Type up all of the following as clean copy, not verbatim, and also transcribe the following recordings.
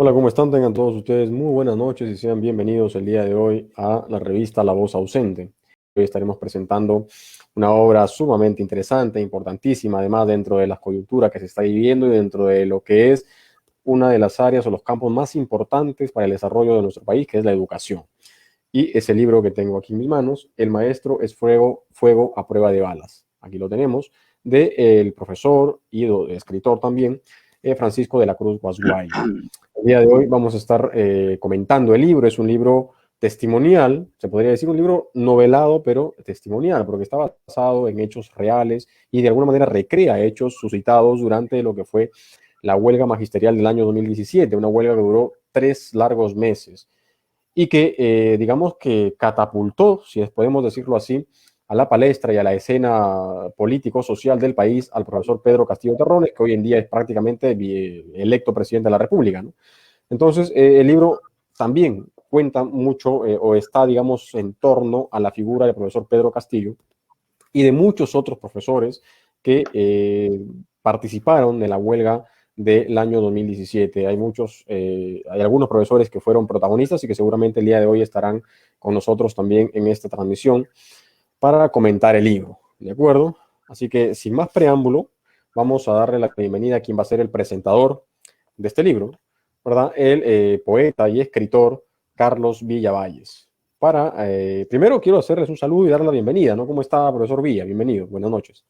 Hola, ¿cómo están? Tengan todos ustedes muy buenas noches y sean bienvenidos el día de hoy a la revista La Voz Ausente. Hoy estaremos presentando una obra sumamente interesante, importantísima, además dentro de las coyunturas que se está viviendo y dentro de lo que es una de las áreas o los campos más importantes para el desarrollo de nuestro país, que es la educación. Y ese libro que tengo aquí en mis manos, El maestro es fuego, fuego a prueba de balas. Aquí lo tenemos, del profesor y escritor también, Francisco de la Cruz Guasguay. El día de hoy vamos a estar comentando el libro. Es un libro testimonial, se podría decir un libro novelado, pero testimonial, porque está basado en hechos reales y de alguna manera recrea hechos suscitados durante lo que fue la huelga magisterial del año 2017, una huelga que duró 3 largos meses y que, digamos que catapultó, si podemos decirlo así, a la palestra y a la escena político-social del país al profesor Pedro Castillo Terrones, que hoy en día es prácticamente electo presidente de la República, ¿no? Entonces, el libro también cuenta mucho o está, digamos, en torno a la figura del profesor Pedro Castillo y de muchos otros profesores que participaron de la huelga del año 2017. Hay algunos profesores que fueron protagonistas y que seguramente el día de hoy estarán con nosotros también en esta transmisión para comentar el libro, ¿de acuerdo? Así que sin más preámbulo, vamos a darle la bienvenida a quien va a ser el presentador de este libro, ¿verdad? El poeta y escritor Carlos Villavalles. Primero quiero hacerles un saludo y darle la bienvenida, ¿no? ¿Cómo está, profesor Villa? Bienvenido, buenas noches.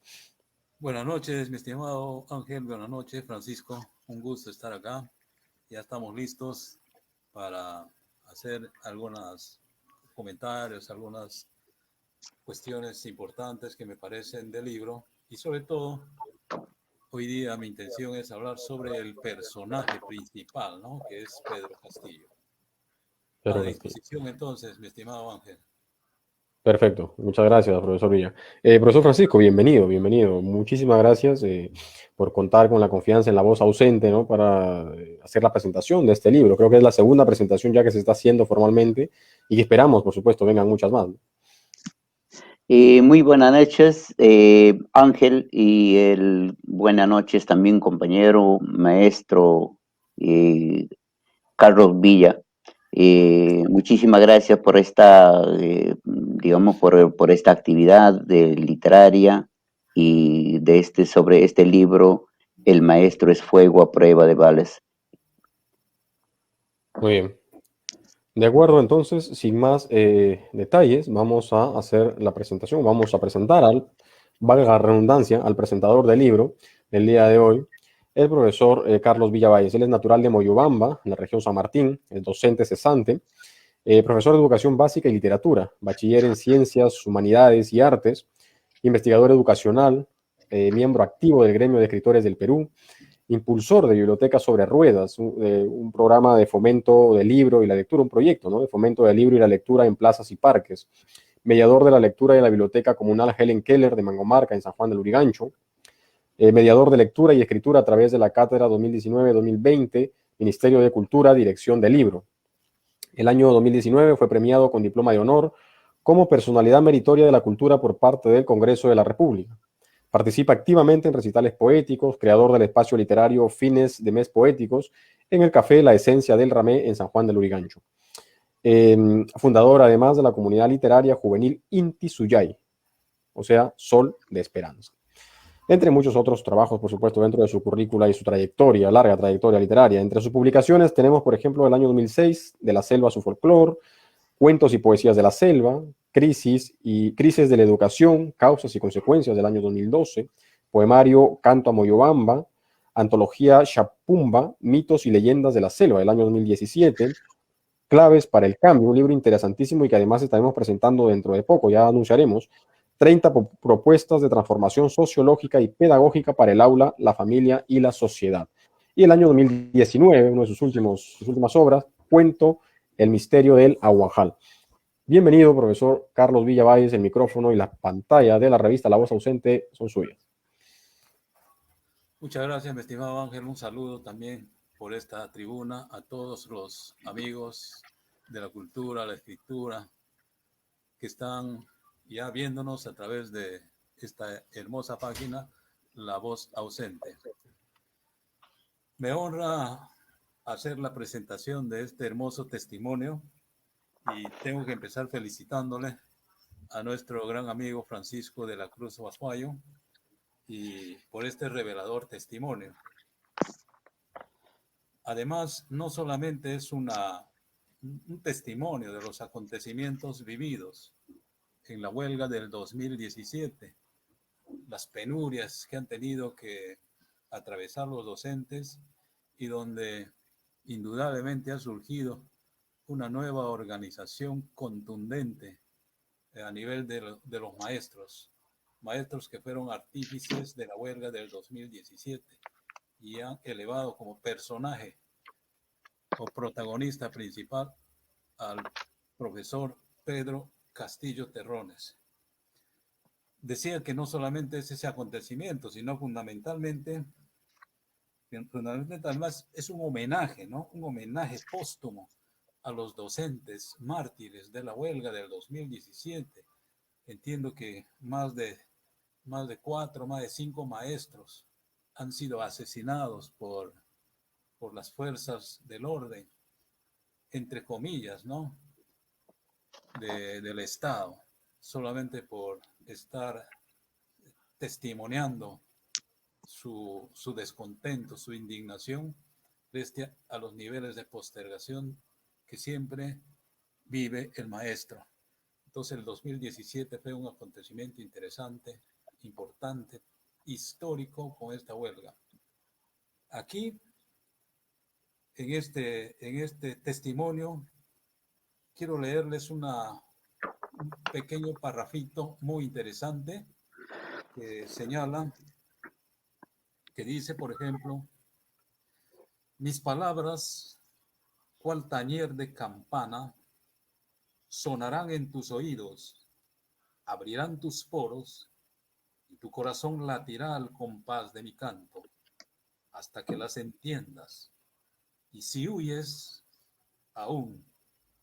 Buenas noches, mi estimado Ángel. Buenas noches, Francisco. Un gusto estar acá. Ya estamos listos para hacer algunos comentarios, algunas cuestiones importantes que me parecen del libro. Y sobre todo, hoy día mi intención es hablar sobre el personaje principal, ¿no? Que es Pedro Castillo. A Pedro Castillo. disposición entonces, mi estimado Ángel. Perfecto, muchas gracias, profesor Villa. Profesor Francisco, bienvenido, bienvenido. Muchísimas gracias por contar con la confianza en la voz ausente, ¿no? Para hacer la presentación de este libro. Creo que es la segunda presentación ya que se está haciendo formalmente y que esperamos, por supuesto, vengan muchas más, ¿no? Muy buenas noches, Ángel, buenas noches también, compañero, maestro Carlos Villa. Muchísimas gracias por esta, digamos, por esta actividad literaria y sobre este libro, El maestro es fuego a prueba de balas. Muy bien. De acuerdo, entonces, sin más detalles, vamos a hacer la presentación. Vamos a presentar valga la redundancia, al presentador del libro del día de hoy, el profesor Carlos Villavalles. Él es natural de Moyobamba, en la región San Martín, es docente cesante, profesor de educación básica y literatura, bachiller en ciencias, humanidades y artes, investigador educacional, miembro activo del gremio de escritores del Perú, impulsor de Bibliotecas sobre Ruedas, un programa de fomento del libro y la lectura, un proyecto, ¿no? De fomento del libro y la lectura en plazas y parques, mediador de la lectura de la Biblioteca Comunal Helen Keller de Mangomarca en San Juan del Lurigancho, mediador de lectura y escritura a través de la Cátedra 2019-2020, Ministerio de Cultura, Dirección del Libro. El año 2019 fue premiado con diploma de honor como personalidad meritoria de la cultura por parte del Congreso de la República. Participa activamente en recitales poéticos, creador del espacio literario Fines de Mes Poéticos en el Café La Esencia del Ramé en San Juan del Lurigancho. Fundador además de la comunidad literaria juvenil Inti Suyay, o sea, Sol de Esperanza. Entre muchos otros trabajos, por supuesto, dentro de su currícula y su trayectoria, larga trayectoria literaria. Entre sus publicaciones tenemos, por ejemplo, el año 2006, De la Selva a su folclor, Cuentos y poesías de la selva, Crisis de la educación, causas y consecuencias del año 2012, poemario Canto a Moyobamba, antología Chapumba, mitos y leyendas de la selva del año 2017, Claves para el cambio, un libro interesantísimo y que además estaremos presentando dentro de poco, ya anunciaremos, 30 propuestas de transformación sociológica y pedagógica para el aula, la familia y la sociedad. Y el año 2019, uno de sus últimas obras, Cuento El misterio del Aguajal. Bienvenido, profesor Carlos Villavalles. El micrófono y la pantalla de la revista La Voz Ausente son suyas. Muchas gracias, mi estimado Ángel. Un saludo también por esta tribuna a todos los amigos de la cultura, la escritura, que están ya viéndonos a través de esta hermosa página, La Voz Ausente. Me honra hacer la presentación de este hermoso testimonio y tengo que empezar felicitándole a nuestro gran amigo Francisco de la Cruz Basuallo y por este revelador testimonio. Además, no solamente es un testimonio de los acontecimientos vividos en la huelga del 2017, las penurias que han tenido que atravesar los docentes y donde indudablemente ha surgido una nueva organización contundente a nivel de los maestros que fueron artífices de la huelga del 2017 y han elevado como personaje o protagonista principal al profesor Pedro Castillo Terrones. Decía que no solamente es ese acontecimiento, sino fundamentalmente además es un homenaje, ¿no? Un homenaje póstumo a los docentes mártires de la huelga del 2017. Entiendo que más de 5 maestros han sido asesinados por las fuerzas del orden, entre comillas, ¿no? Del Estado, solamente por estar testimoniando su descontento, su indignación, frente a los niveles de postergación que siempre vive el maestro. Entonces el 2017 fue un acontecimiento interesante, importante, histórico con esta huelga. Aquí, en este testimonio, quiero leerles un pequeño parrafito muy interesante que señala, que dice, por ejemplo, mis palabras, cual tañer de campana, sonarán en tus oídos, abrirán tus poros y tu corazón latirá al compás de mi canto, hasta que las entiendas. Y si huyes, aún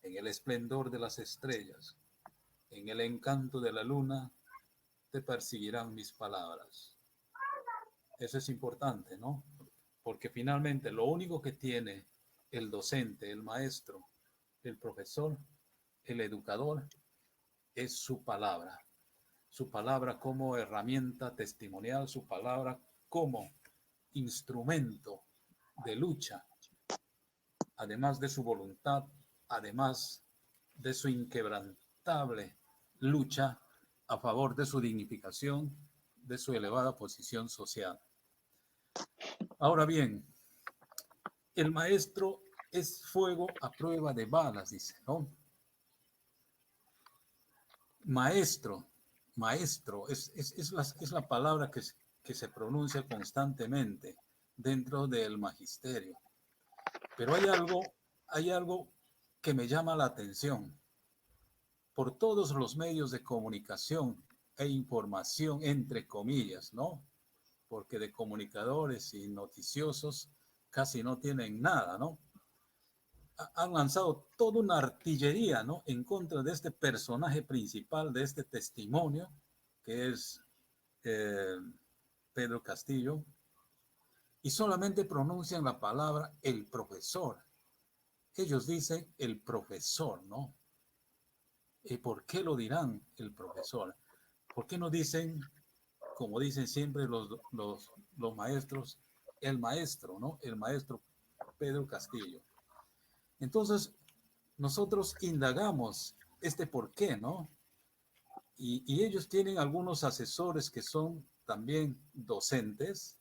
en el esplendor de las estrellas, en el encanto de la luna, te perseguirán mis palabras. Eso es importante, ¿no? Porque finalmente lo único que tiene el docente, el maestro, el profesor, el educador, es su palabra como herramienta testimonial, su palabra como instrumento de lucha, además de su voluntad, además de su inquebrantable lucha a favor de su dignificación, de su elevada posición social. Ahora bien, el maestro es fuego a prueba de balas, dice, ¿no? Maestro es la palabra que se pronuncia constantemente dentro del magisterio. Pero hay algo que me llama la atención. Por todos los medios de comunicación e información, entre comillas, ¿no? Porque de comunicadores y noticiosos casi no tienen nada, ¿no? Han lanzado toda una artillería, ¿no?, en contra de este personaje principal, de este testimonio, que es Pedro Castillo, y solamente pronuncian la palabra el profesor. Ellos dicen el profesor, ¿no? ¿Y por qué lo dirán el profesor? ¿Por qué no dicen, como dicen siempre los maestros, el maestro, ¿no? El maestro Pedro Castillo. Entonces, nosotros indagamos este por qué, ¿no? Y ellos tienen algunos asesores que son también docentes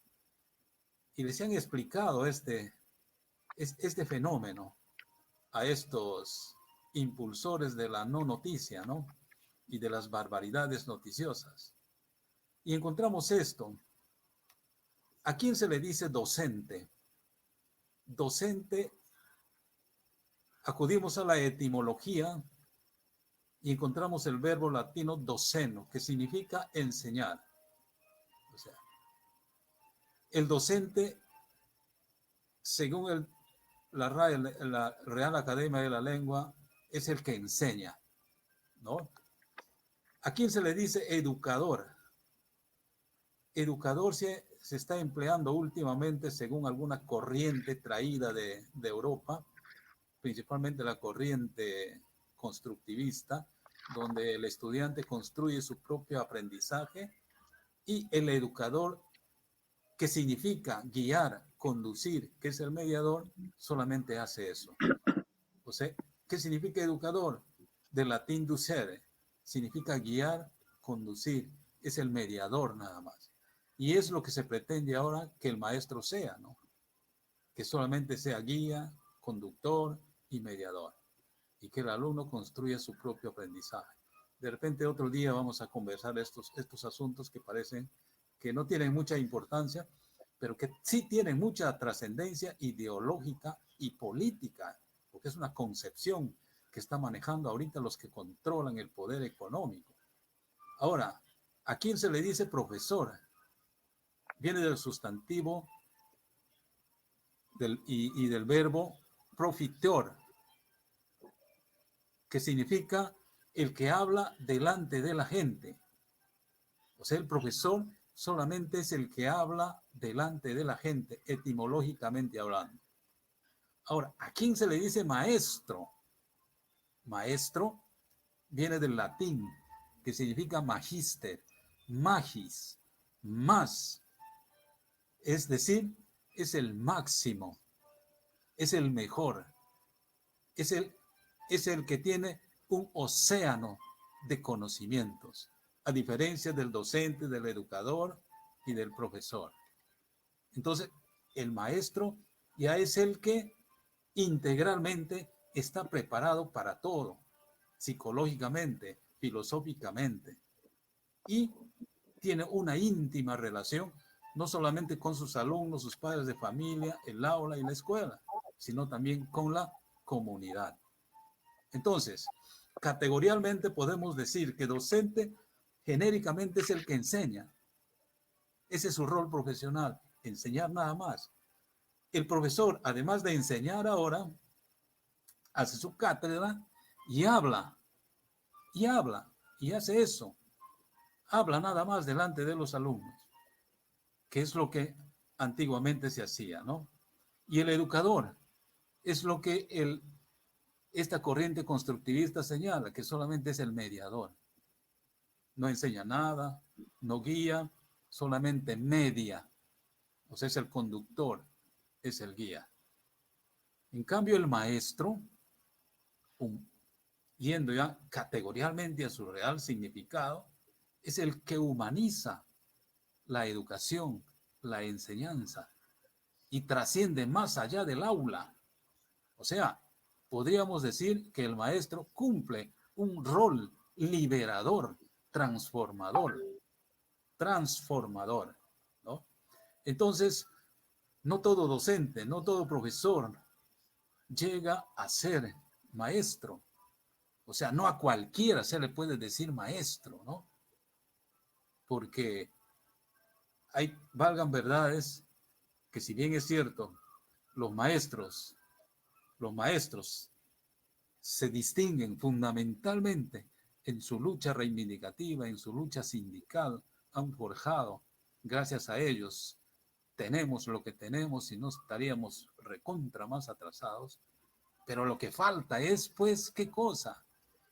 y les han explicado este fenómeno a estos impulsores de la no noticia, ¿no? Y de las barbaridades noticiosas. Y encontramos esto. ¿A quién se le dice docente? Docente, acudimos a la etimología y encontramos el verbo latino doceno, que significa enseñar. O sea, el docente, según la Real Academia de la Lengua, es el que enseña, ¿no? ¿A quién se le dice educador? Educador se está empleando últimamente según alguna corriente traída de Europa, principalmente la corriente constructivista, donde el estudiante construye su propio aprendizaje y el educador, que significa guiar, conducir, que es el mediador, solamente hace eso. O sea, ¿qué significa educador? Del latín ducere, significa guiar, conducir, es el mediador nada más. Y es lo que se pretende ahora que el maestro sea, ¿no? Que solamente sea guía, conductor y mediador, y que el alumno construya su propio aprendizaje. De repente otro día vamos a conversar estos asuntos que parecen que no tienen mucha importancia, pero que sí tienen mucha trascendencia ideológica y política, porque es una concepción que está manejando ahorita los que controlan el poder económico. Ahora, ¿a quién se le dice profesor? Viene del sustantivo y del verbo profitor, que significa el que habla delante de la gente. O sea, el profesor solamente es el que habla delante de la gente, etimológicamente hablando. Ahora, ¿a quién se le dice maestro? Maestro viene del latín, que significa magister, magis, más. Es decir, es el máximo, es el mejor, es el que tiene un océano de conocimientos, a diferencia del docente, del educador y del profesor. Entonces, el maestro ya es el que integralmente está preparado para todo, psicológicamente, filosóficamente, y tiene una íntima relación no solamente con sus alumnos, sus padres de familia, el aula y la escuela, sino también con la comunidad. Entonces, categorialmente podemos decir que docente genéricamente es el que enseña. Ese es su rol profesional, enseñar nada más. El profesor, además de enseñar ahora, hace su cátedra y habla, y hace eso. Habla nada más delante de los alumnos, que es lo que antiguamente se hacía, ¿no? Y el educador es lo que esta corriente constructivista señala, que solamente es el mediador. No enseña nada, no guía, solamente media. O sea, es el conductor, es el guía. En cambio, el maestro, yendo ya categorialmente a su real significado, es el que humaniza la educación, la enseñanza, y trasciende más allá del aula. O sea, podríamos decir que el maestro cumple un rol liberador, transformador, ¿no? Entonces, no todo docente, no todo profesor llega a ser maestro. O sea, no a cualquiera se le puede decir maestro, ¿no? Porque valgan verdades que, si bien es cierto, los maestros se distinguen fundamentalmente en su lucha reivindicativa, en su lucha sindical, han forjado, gracias a ellos, tenemos lo que tenemos y no estaríamos recontra más atrasados. Pero lo que falta es, pues, ¿qué cosa?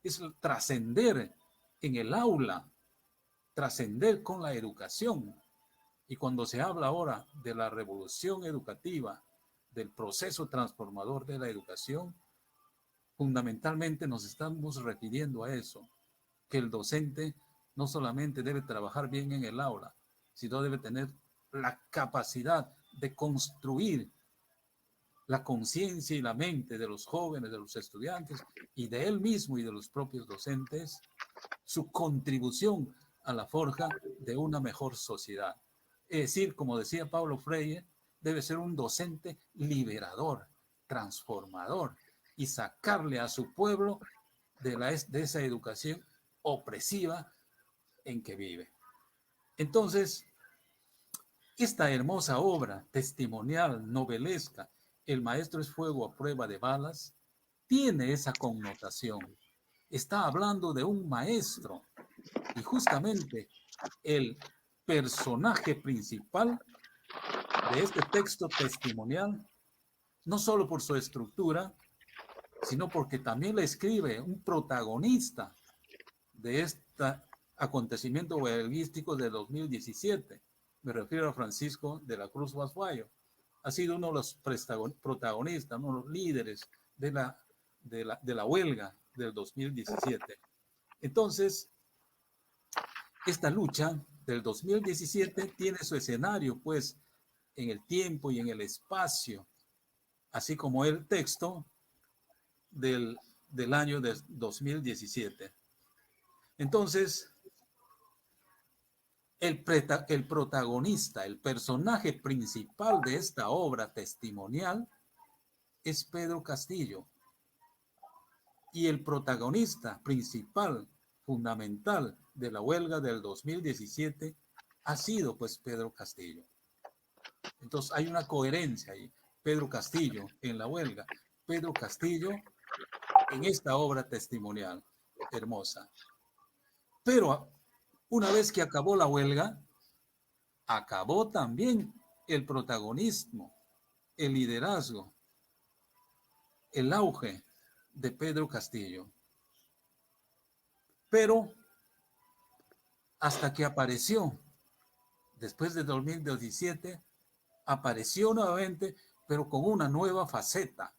Es trascender en el aula, trascender con la educación. Y cuando se habla ahora de la revolución educativa, del proceso transformador de la educación, fundamentalmente nos estamos refiriendo a eso, que el docente no solamente debe trabajar bien en el aula, sino debe tener la capacidad de construir la conciencia y la mente de los jóvenes, de los estudiantes y de él mismo y de los propios docentes, su contribución a la forja de una mejor sociedad. Es decir, como decía Paulo Freire, debe ser un docente liberador, transformador, y sacarle a su pueblo de esa educación opresiva en que vive. Entonces, esta hermosa obra testimonial, novelesca, El maestro es fuego a prueba de balas, tiene esa connotación. Está hablando de un maestro, y justamente el personaje principal de este texto testimonial, no solo por su estructura, sino porque también le escribe un protagonista de este acontecimiento huelguístico de 2017. Me refiero a Francisco de la Cruz Basuallo. Ha sido uno de los protagonistas, uno de los líderes de la huelga del 2017. Entonces, esta lucha del 2017 tiene su escenario, pues, en el tiempo y en el espacio, así como el texto del año de 2017. Entonces, el protagonista, el personaje principal de esta obra testimonial es Pedro Castillo. Y el protagonista principal, fundamental de la huelga del 2017 ha sido pues Pedro Castillo. Entonces hay una coherencia ahí. Pedro Castillo en la huelga, Pedro Castillo en esta obra testimonial hermosa. Pero una vez que acabó la huelga, acabó también el protagonismo, el liderazgo, el auge de Pedro Castillo. Pero hasta que apareció, después de 2017, apareció nuevamente, pero con una nueva faceta.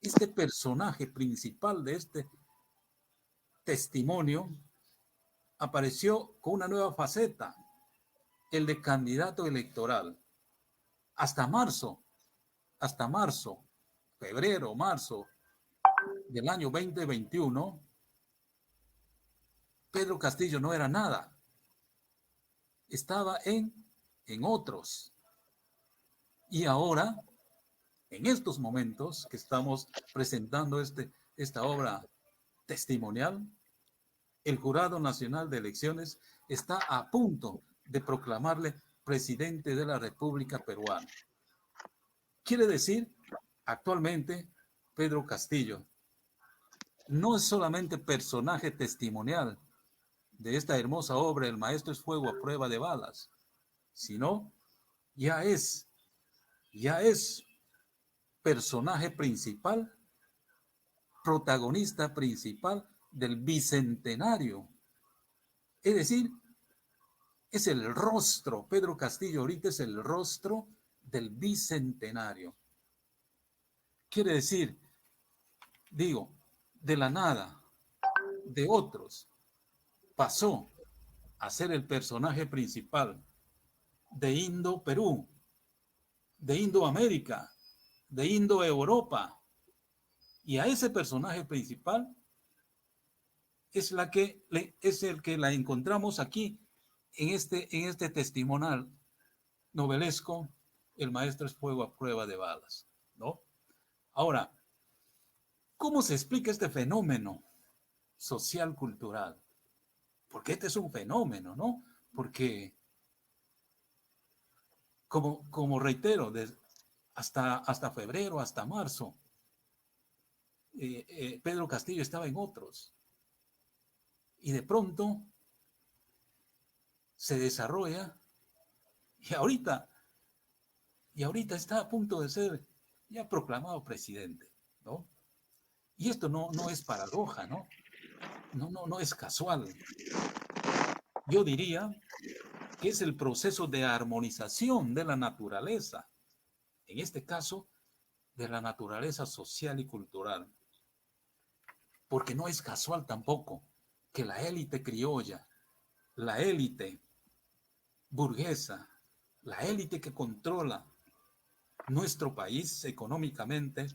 Este personaje principal de este testimonio apareció con una nueva faceta, el de candidato electoral. Hasta marzo, febrero, marzo del año 2021, Pedro Castillo no era nada. Estaba en otros. Y ahora, en estos momentos que estamos presentando esta obra testimonial, el Jurado Nacional de Elecciones está a punto de proclamarle presidente de la República Peruana. Quiere decir, actualmente, Pedro Castillo no es solamente personaje testimonial de esta hermosa obra, El Maestro es Fuego a Prueba de Balas, sino ya es personaje principal, protagonista principal del bicentenario. Es decir, es el rostro, Pedro Castillo ahorita es el rostro del bicentenario. Quiere decir, digo, de la nada, de otros, pasó a ser el personaje principal de Indo-Perú, de Indoamérica, de Indo-Europa. Y a ese personaje principal es el que la encontramos aquí en este testimonial novelesco, El Maestro es Fuego a Prueba de Balas, ¿no? Ahora, ¿cómo se explica este fenómeno social cultural? Porque este es un fenómeno, ¿no? Porque, como reitero, hasta febrero, hasta marzo, Pedro Castillo estaba en otros. Y de pronto se desarrolla y ahorita está a punto de ser ya proclamado presidente, ¿no? Y esto no es paradoja, ¿no? No es casual. Yo diría que es el proceso de armonización de la naturaleza, en este caso, de la naturaleza social y cultural. Porque no es casual tampoco que la élite criolla, la élite burguesa, la élite que controla nuestro país económicamente,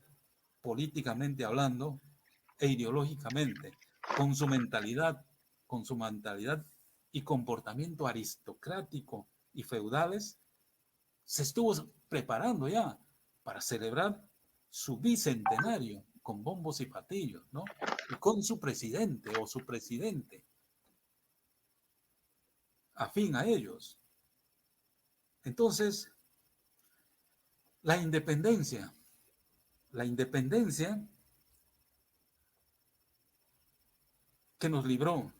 políticamente hablando e ideológicamente, con su mentalidad y comportamiento aristocrático y feudales, se estuvo preparando ya para celebrar su bicentenario con bombos y platillos, ¿no? Y con su presidente o su presidente afín a ellos. Entonces, la independencia que nos libró,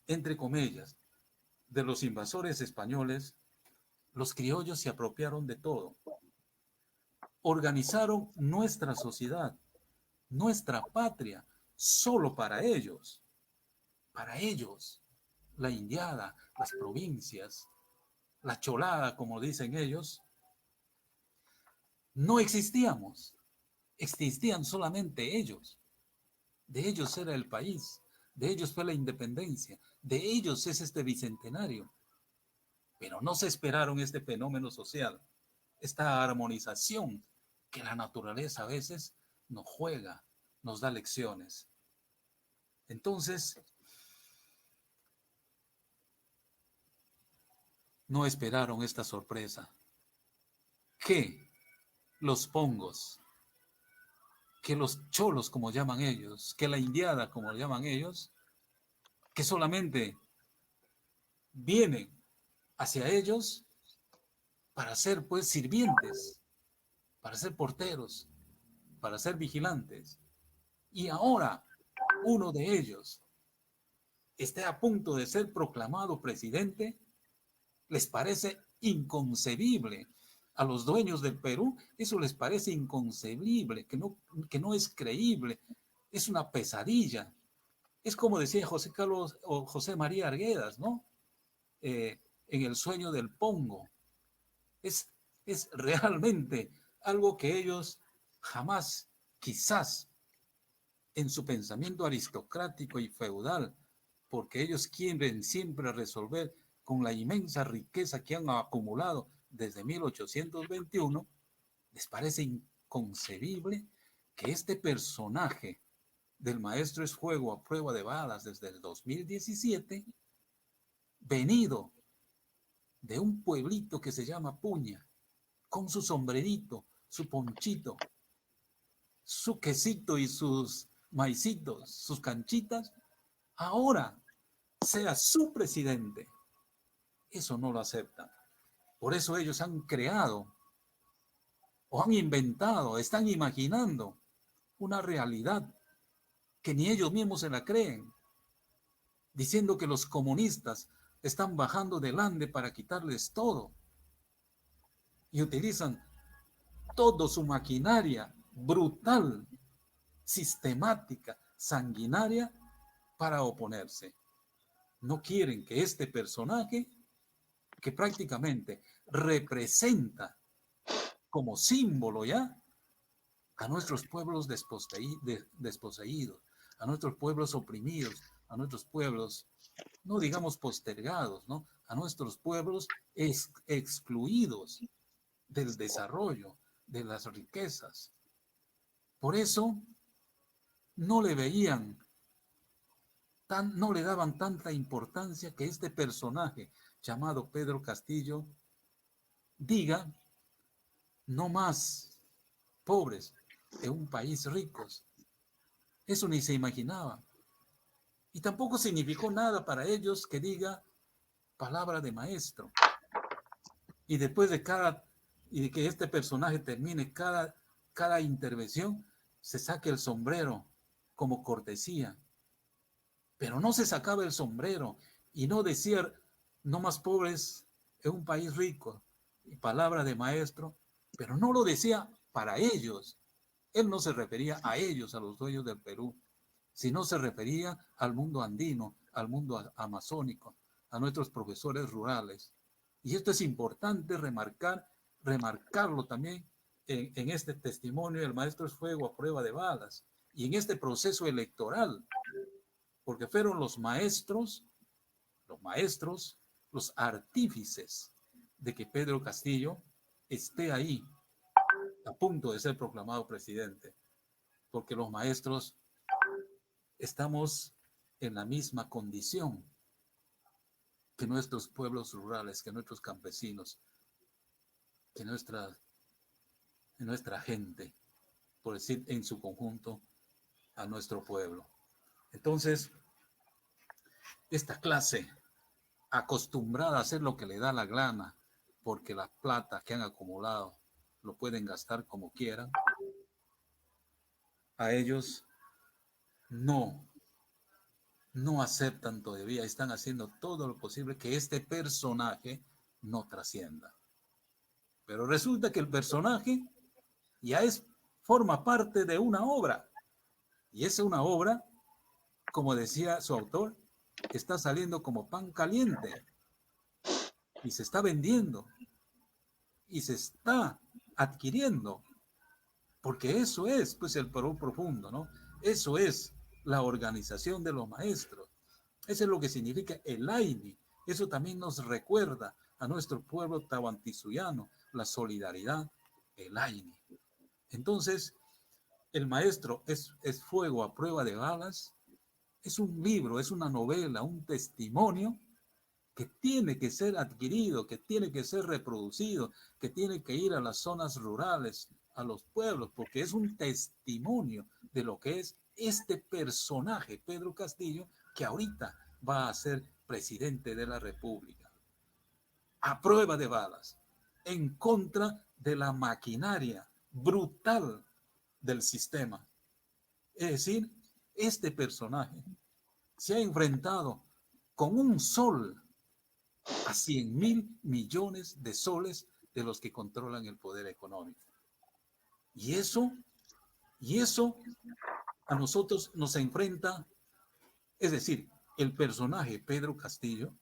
entre comillas, de los invasores españoles, Los criollos se apropiaron de todo. Organizaron nuestra sociedad, nuestra patria, solo para ellos. Para ellos, la indiada, las provincias, la cholada, como dicen ellos, no existíamos. Existían solamente ellos. De ellos era el país, de ellos fue la independencia, de ellos es este bicentenario. Pero no se esperaron este fenómeno social, esta armonización que la naturaleza a veces nos juega, nos da lecciones. Entonces, no esperaron esta sorpresa. Que los pongos, que los cholos, como llaman ellos, que la indiada, como llaman ellos, que solamente vienen hacia ellos para ser pues sirvientes, para ser porteros, para ser vigilantes. Y ahora uno de ellos esté a punto de ser proclamado presidente, les parece inconcebible. A los dueños del Perú eso les parece inconcebible, que no es creíble, es una pesadilla. Es como decía José Carlos o José María Arguedas, ¿no? En El sueño del Pongo. Es realmente algo que ellos jamás, quizás, en su pensamiento aristocrático y feudal, porque ellos quieren siempre resolver con la inmensa riqueza que han acumulado desde 1821, les parece inconcebible que este personaje del maestro es fuego a prueba de balas desde el 2017, venido de un pueblito que se llama Puña, con su sombrerito, su ponchito, su quesito y sus maicitos, sus canchitas, ahora sea su presidente. Eso no lo aceptan. Por eso ellos han creado o han inventado, están imaginando una realidad que ni ellos mismos se la creen, diciendo que los comunistas están bajando del Ande para quitarles todo y utilizan toda su maquinaria brutal, sistemática, sanguinaria para oponerse. No quieren que este personaje, que prácticamente representa como símbolo ya a nuestros pueblos desposeídos, a nuestros pueblos oprimidos, a nuestros pueblos, no digamos postergados, ¿no? A nuestros pueblos excluidos del desarrollo, de las riquezas. Por eso no le veían, no le daban tanta importancia que este personaje llamado Pedro Castillo diga: no más pobres en un país ricos. Eso ni se imaginaba. Y tampoco significó nada para ellos que diga palabra de maestro. Y después de que este personaje termine cada intervención, se saque el sombrero como cortesía. Pero no se sacaba el sombrero y no decía no más pobres en un país rico y palabra de maestro, pero no lo decía para ellos. Él no se refería a ellos, a los dueños del Perú, sino se refería al mundo andino, al mundo amazónico, a nuestros profesores rurales. Y esto es importante remarcarlo también en este testimonio del maestro es fuego a prueba de balas y en este proceso electoral, porque fueron los maestros, los artífices de que Pedro Castillo esté ahí a punto de ser proclamado presidente, porque los maestros estamos en la misma condición que nuestros pueblos rurales, que nuestros campesinos, que nuestra gente, por decir en su conjunto, a nuestro pueblo. Entonces, esta clase, acostumbrada a hacer lo que le da la gana, porque la plata que han acumulado lo pueden gastar como quieran, a ellos no aceptan todavía, están haciendo todo lo posible que este personaje no trascienda. Pero resulta que el personaje ya forma parte de una obra. Y esa una obra, como decía su autor, está saliendo como pan caliente y se está vendiendo y se está adquiriendo, porque eso es pues el Perú profundo, ¿no? Eso es la organización de los maestros. Eso es lo que significa el AINI. Eso también nos recuerda a nuestro pueblo tahuantinsuyo, la solidaridad, el AINI. Entonces, el maestro es fuego a prueba de balas, es un libro, es una novela, un testimonio que tiene que ser adquirido, que tiene que ser reproducido, que tiene que ir a las zonas rurales, a los pueblos, porque es un testimonio de lo que es este personaje, Pedro Castillo, que ahorita va a ser presidente de la República. A prueba de balas, en contra de la maquinaria brutal del sistema. Es decir, este personaje se ha enfrentado con un sol a 100.000 millones de soles de los que controlan el poder económico. Y eso a nosotros nos enfrenta, es decir, el personaje Pedro Castillo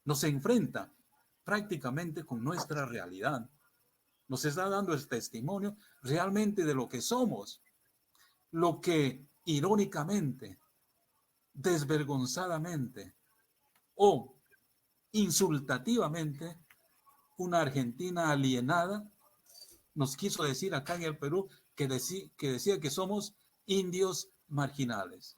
nos enfrenta prácticamente con nuestra realidad. Nos está dando el testimonio realmente de lo que somos, lo que irónicamente, desvergonzadamente o insultativamente una Argentina alienada nos quiso decir acá en el Perú que decía que somos indios marginales.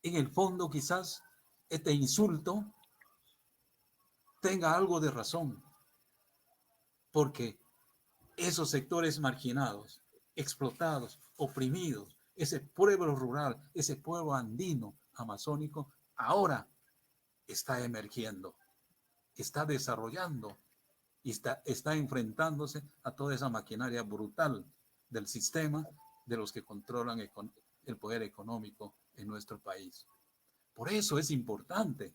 En el fondo quizás este insulto tenga algo de razón, porque esos sectores marginados, explotados, oprimidos, ese pueblo rural, ese pueblo andino, amazónico, ahora está emergiendo, está desarrollando y está enfrentándose a toda esa maquinaria brutal del sistema de los que controlan el poder económico en nuestro país. Por eso es importante.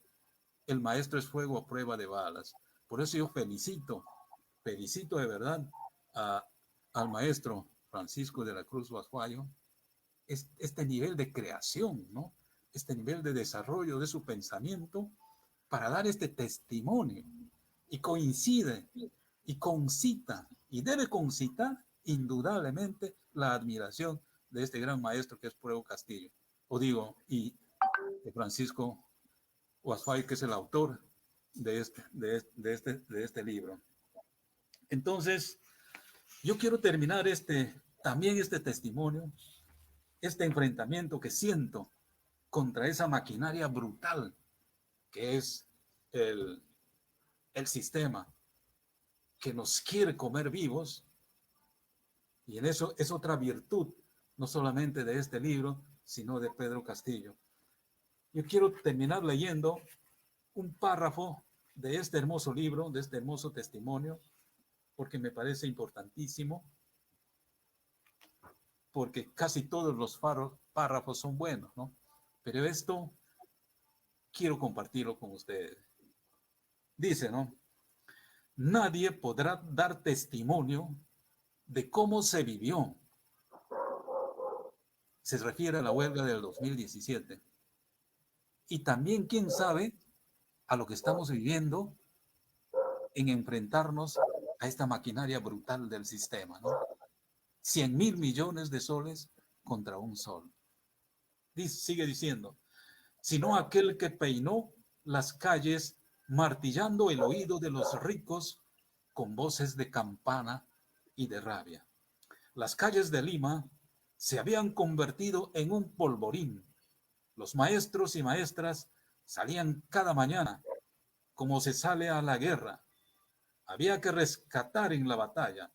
El maestro es fuego a prueba de balas. Por eso yo felicito de verdad al maestro Francisco de la Cruz Guasguayo, este nivel de creación, ¿no? Este nivel de desarrollo de su pensamiento para dar este testimonio. Y coincide y concita y debe concitar indudablemente la admiración de este gran maestro que es Pedro Castillo, y de Francisco Guasguayo, que es el autor de este libro. Entonces, yo quiero terminar también este testimonio, este enfrentamiento que siento contra esa maquinaria brutal que es el sistema que nos quiere comer vivos, y en eso es otra virtud, no solamente de este libro, sino de Pedro Castillo. Yo quiero terminar leyendo un párrafo de este hermoso libro, de este hermoso testimonio, porque me parece importantísimo, porque casi todos los párrafos son buenos, ¿no? Pero esto quiero compartirlo con ustedes. Dice, ¿no? Nadie podrá dar testimonio de cómo se vivió. Se refiere a la huelga del 2017. Y también, quién sabe, a lo que estamos viviendo en enfrentarnos a esta maquinaria brutal del sistema, ¿no? 100.000 millones de soles contra un sol. Sigue diciendo, sino aquel que peinó las calles martillando el oído de los ricos con voces de campana y de rabia. Las calles de Lima se habían convertido en un polvorín. Los maestros y maestras salían cada mañana como se sale a la guerra. Había que rescatar en la batalla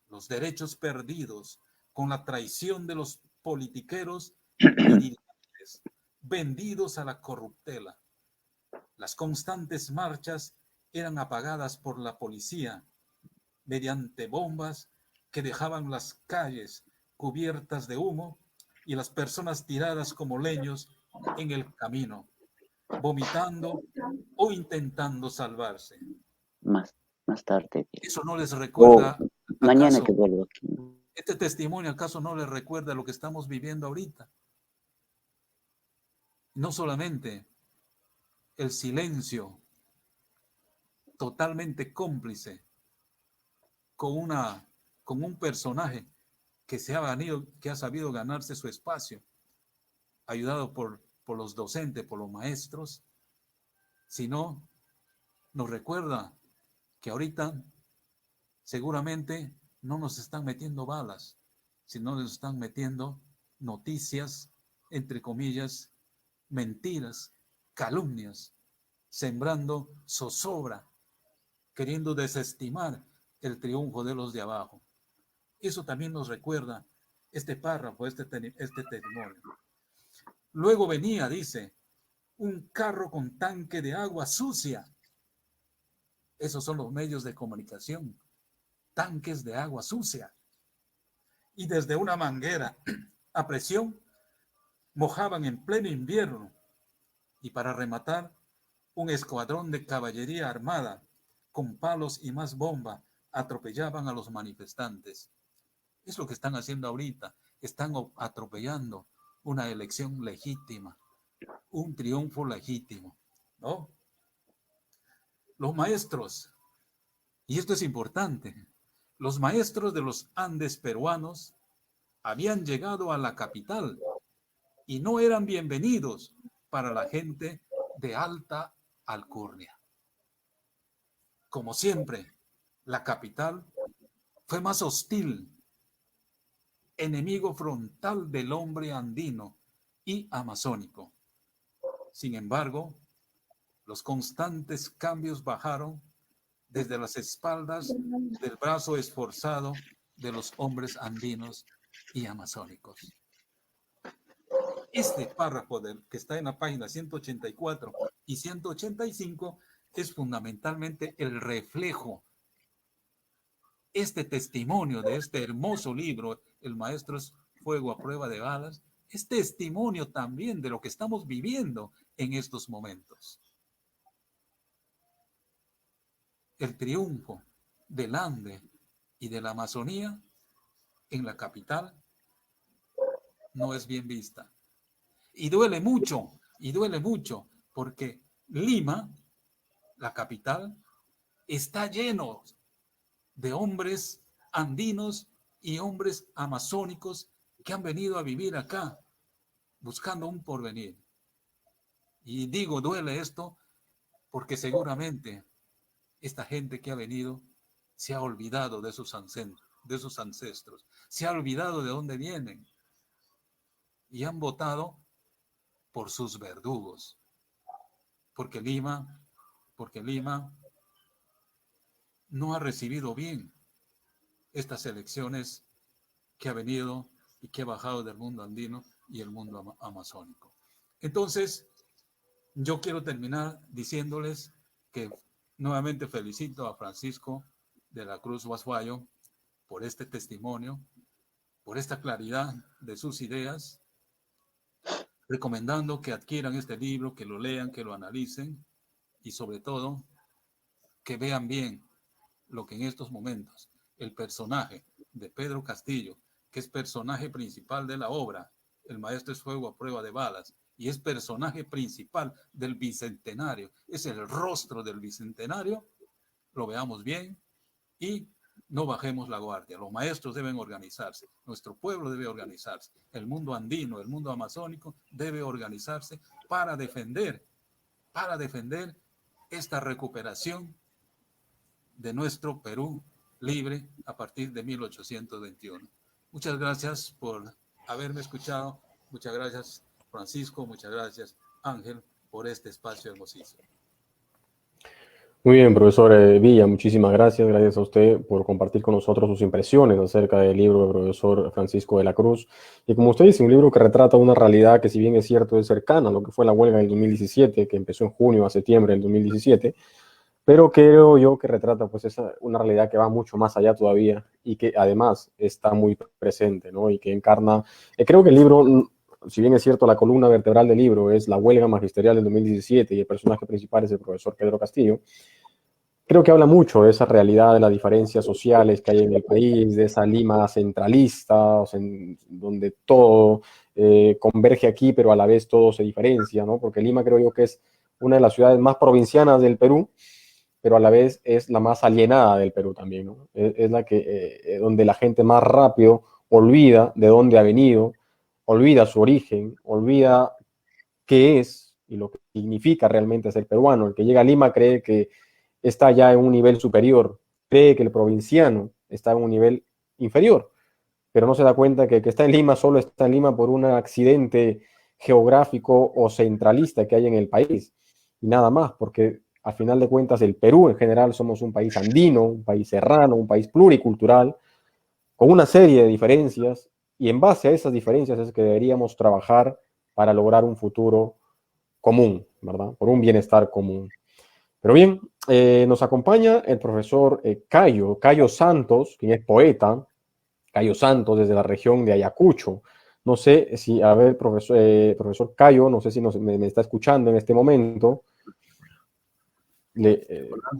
los derechos perdidos con la traición de los politiqueros y dirigentes vendidos a la corruptela. Las constantes marchas eran apagadas por la policía mediante bombas que dejaban las calles cubiertas de humo y las personas tiradas como leños en el camino, vomitando o intentando salvarse. más tarde. ¿Eso no les O recuerda, mañana acaso, que vuelvo aquí. este testimonio acaso no les recuerda lo que estamos viviendo ahorita? No solamente el silencio totalmente cómplice con un personaje que que ha sabido ganarse su espacio, ayudado por los docentes, por los maestros, sino nos recuerda que ahorita seguramente no nos están metiendo balas, sino nos están metiendo noticias, entre comillas, mentiras, calumnias, sembrando zozobra, queriendo desestimar el triunfo de los de abajo. Eso también nos recuerda este párrafo, este testimonio. Luego venía, dice, un carro con tanque de agua sucia. Esos son los medios de comunicación, tanques de agua sucia. Y desde una manguera a presión mojaban en pleno invierno. Y para rematar, un escuadrón de caballería armada con palos y más bomba atropellaban a los manifestantes. Es lo que están haciendo ahorita. Están atropellando una elección legítima, un triunfo legítimo, ¿no? Los maestros, y esto es importante, los maestros de los Andes peruanos habían llegado a la capital y no eran bienvenidos para la gente de alta alcurnia. Como siempre, la capital fue más hostil, enemigo frontal del hombre andino y amazónico. Sin embargo, los constantes cambios bajaron desde las espaldas del brazo esforzado de los hombres andinos y amazónicos. Este párrafo que está en la página 184 y 185 es fundamentalmente el reflejo, este testimonio de este hermoso libro, El Maestro es Fuego a Prueba de Balas, es testimonio también de lo que estamos viviendo en estos momentos. El triunfo del Ande y de la Amazonía en la capital no es bien vista. Y duele mucho, porque Lima, la capital, está lleno de hombres andinos y hombres amazónicos que han venido a vivir acá buscando un porvenir. Y digo, duele esto porque seguramente esta gente que ha venido se ha olvidado de sus ancestros, se ha olvidado de dónde vienen y han votado por sus verdugos. Porque Lima no ha recibido bien estas elecciones que ha venido y que ha bajado del mundo andino y el mundo amazónico. Entonces, yo quiero terminar diciéndoles que nuevamente felicito a Francisco de la Cruz Basuallo por este testimonio, por esta claridad de sus ideas, recomendando que adquieran este libro, que lo lean, que lo analicen y sobre todo que vean bien lo que en estos momentos el personaje de Pedro Castillo, que es personaje principal de la obra, El Maestro es Fuego a Prueba de Balas, y es personaje principal del Bicentenario, es el rostro del Bicentenario, lo veamos bien y no bajemos la guardia. Los maestros deben organizarse, nuestro pueblo debe organizarse, el mundo andino, el mundo amazónico debe organizarse para defender esta recuperación de nuestro Perú libre a partir de 1821. Muchas gracias por haberme escuchado. Muchas gracias, Francisco. Muchas gracias, Ángel, por este espacio hermosísimo. Muy bien, profesor Villa, muchísimas gracias. Gracias a usted por compartir con nosotros sus impresiones acerca del libro del profesor Francisco de la Cruz. Y como usted dice, un libro que retrata una realidad que, si bien es cierto, es cercana a lo que fue la huelga del 2017, que empezó en junio a septiembre del 2017, pero creo yo que retrata pues una realidad que va mucho más allá todavía y que además está muy presente, ¿no? Y que encarna, creo que el libro, si bien es cierto, la columna vertebral del libro es la huelga magisterial del 2017 y el personaje principal es el profesor Pedro Castillo, creo que habla mucho de esa realidad, de las diferencias sociales que hay en el país, de esa Lima centralista, o sea, donde todo converge aquí, pero a la vez todo se diferencia, ¿no? Porque Lima creo yo que es una de las ciudades más provincianas del Perú, pero a la vez es la más alienada del Perú también, ¿no? Es la que, donde la gente más rápido olvida de dónde ha venido, olvida su origen, olvida qué es y lo que significa realmente ser peruano. El que llega a Lima cree que está ya en un nivel superior, cree que el provinciano está en un nivel inferior, pero no se da cuenta que está en Lima solo está en Lima por un accidente geográfico o centralista que hay en el país y nada más, porque al final de cuentas el Perú en general somos un país andino, un país serrano, un país pluricultural, con una serie de diferencias y en base a esas diferencias es que deberíamos trabajar para lograr un futuro común, ¿verdad? Por un bienestar común. Pero bien, nos acompaña el profesor Cayo Santos, quien es poeta, Cayo Santos desde la región de Ayacucho. No sé si, a ver, profesor Cayo, no sé si me está escuchando en este momento.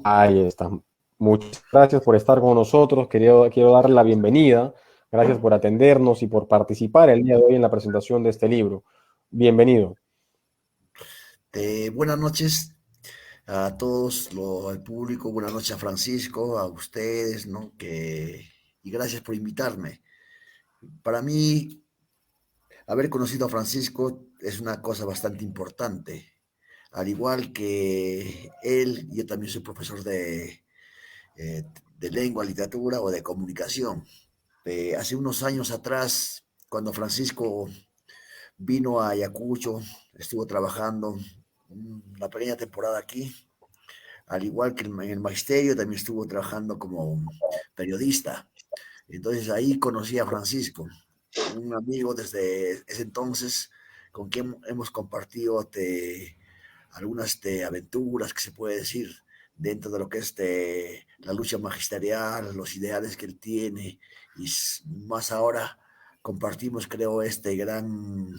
Ahí está. Muchas gracias por estar con nosotros. Quiero darle la bienvenida. Gracias por atendernos y por participar el día de hoy en la presentación de este libro. Bienvenido. Buenas noches a todos, al público, buenas noches a Francisco, a ustedes, ¿no? Y gracias por invitarme. Para mí, haber conocido a Francisco es una cosa bastante importante. Al igual que él, yo también soy profesor eh, de lengua, literatura o de comunicación. Hace unos años atrás, cuando Francisco vino a Ayacucho, estuvo trabajando una pequeña temporada aquí. Al igual que en el magisterio, también estuvo trabajando como periodista. Entonces ahí conocí a Francisco, un amigo desde ese entonces con quien hemos compartido algunas aventuras que se puede decir dentro de lo que es la lucha magisterial, los ideales que él tiene y más ahora compartimos, creo, este gran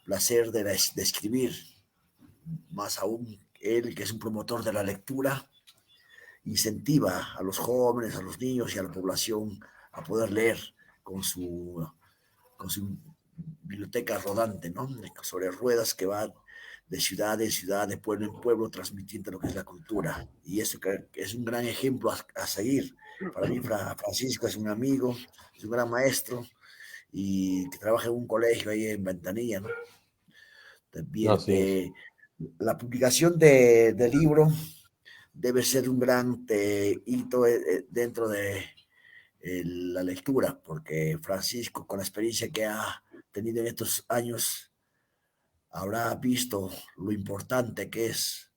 placer de escribir, más aún él que es un promotor de la lectura incentiva a los jóvenes, a los niños y a la población a poder leer con con su biblioteca rodante, ¿no? Sobre ruedas que va de ciudad en ciudad, de pueblo en pueblo, transmitiendo lo que es la cultura. Y eso que es un gran ejemplo a seguir. Para mí, Francisco es un amigo, es un gran maestro y que trabaja en un colegio ahí en Ventanilla, ¿no? También Así es. la publicación del libro debe ser un gran hito dentro de la lectura, porque Francisco, con la experiencia que ha tenido en estos años, habrá visto lo importante que es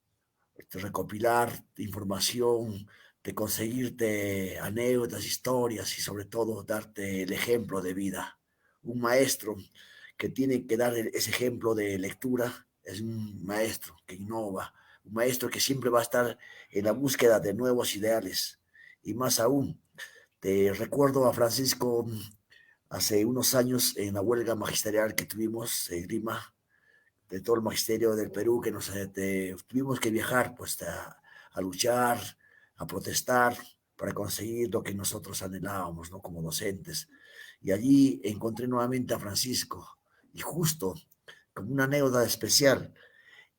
recopilar información, de conseguirte anécdotas, historias y sobre todo darte el ejemplo de vida. Un maestro que tiene que dar ese ejemplo de lectura es un maestro que innova, un maestro que siempre va a estar en la búsqueda de nuevos ideales. Y más aún, te recuerdo a Francisco hace unos años en la huelga magisterial que tuvimos en Lima, de todo el magisterio del Perú, que tuvimos que viajar pues a luchar, a protestar para conseguir lo que nosotros anhelábamos, ¿no? Como docentes. Y allí encontré nuevamente a Francisco y justo como una anécdota especial,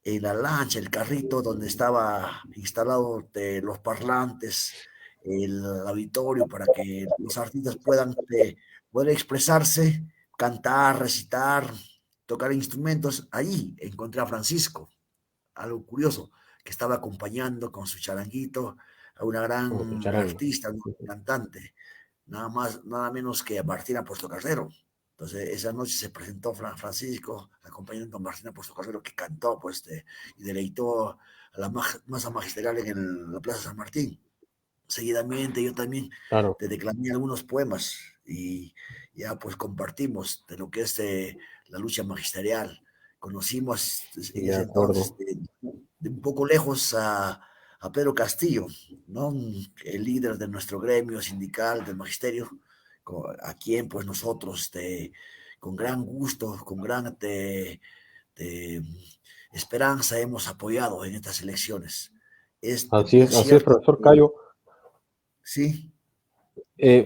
en la lancha, el carrito donde estaba instalado los parlantes, el auditorio para que los artistas puedan expresarse, cantar, recitar, tocar instrumentos. Allí encontré a Francisco, algo curioso, que estaba acompañando con su charanguito a una Con su gran charango. artista, una cantante, nada más, nada menos que a Martina Portocarrero. Entonces, esa noche se presentó Francisco, acompañando a Martina Portocarrero, que cantó pues, y deleitó a la masa magisterial en la Plaza San Martín. Seguidamente, yo también Claro. te declamé algunos poemas y ya pues compartimos de lo que es la lucha magisterial. Conocimos en De ese entonces acuerdo. de un poco lejos a Pedro Castillo, ¿no? El líder de nuestro gremio sindical del magisterio, a quien pues nosotros con gran gusto, con gran esperanza hemos apoyado en estas elecciones. bien Así es, cierto. profesor Cayo. Sí,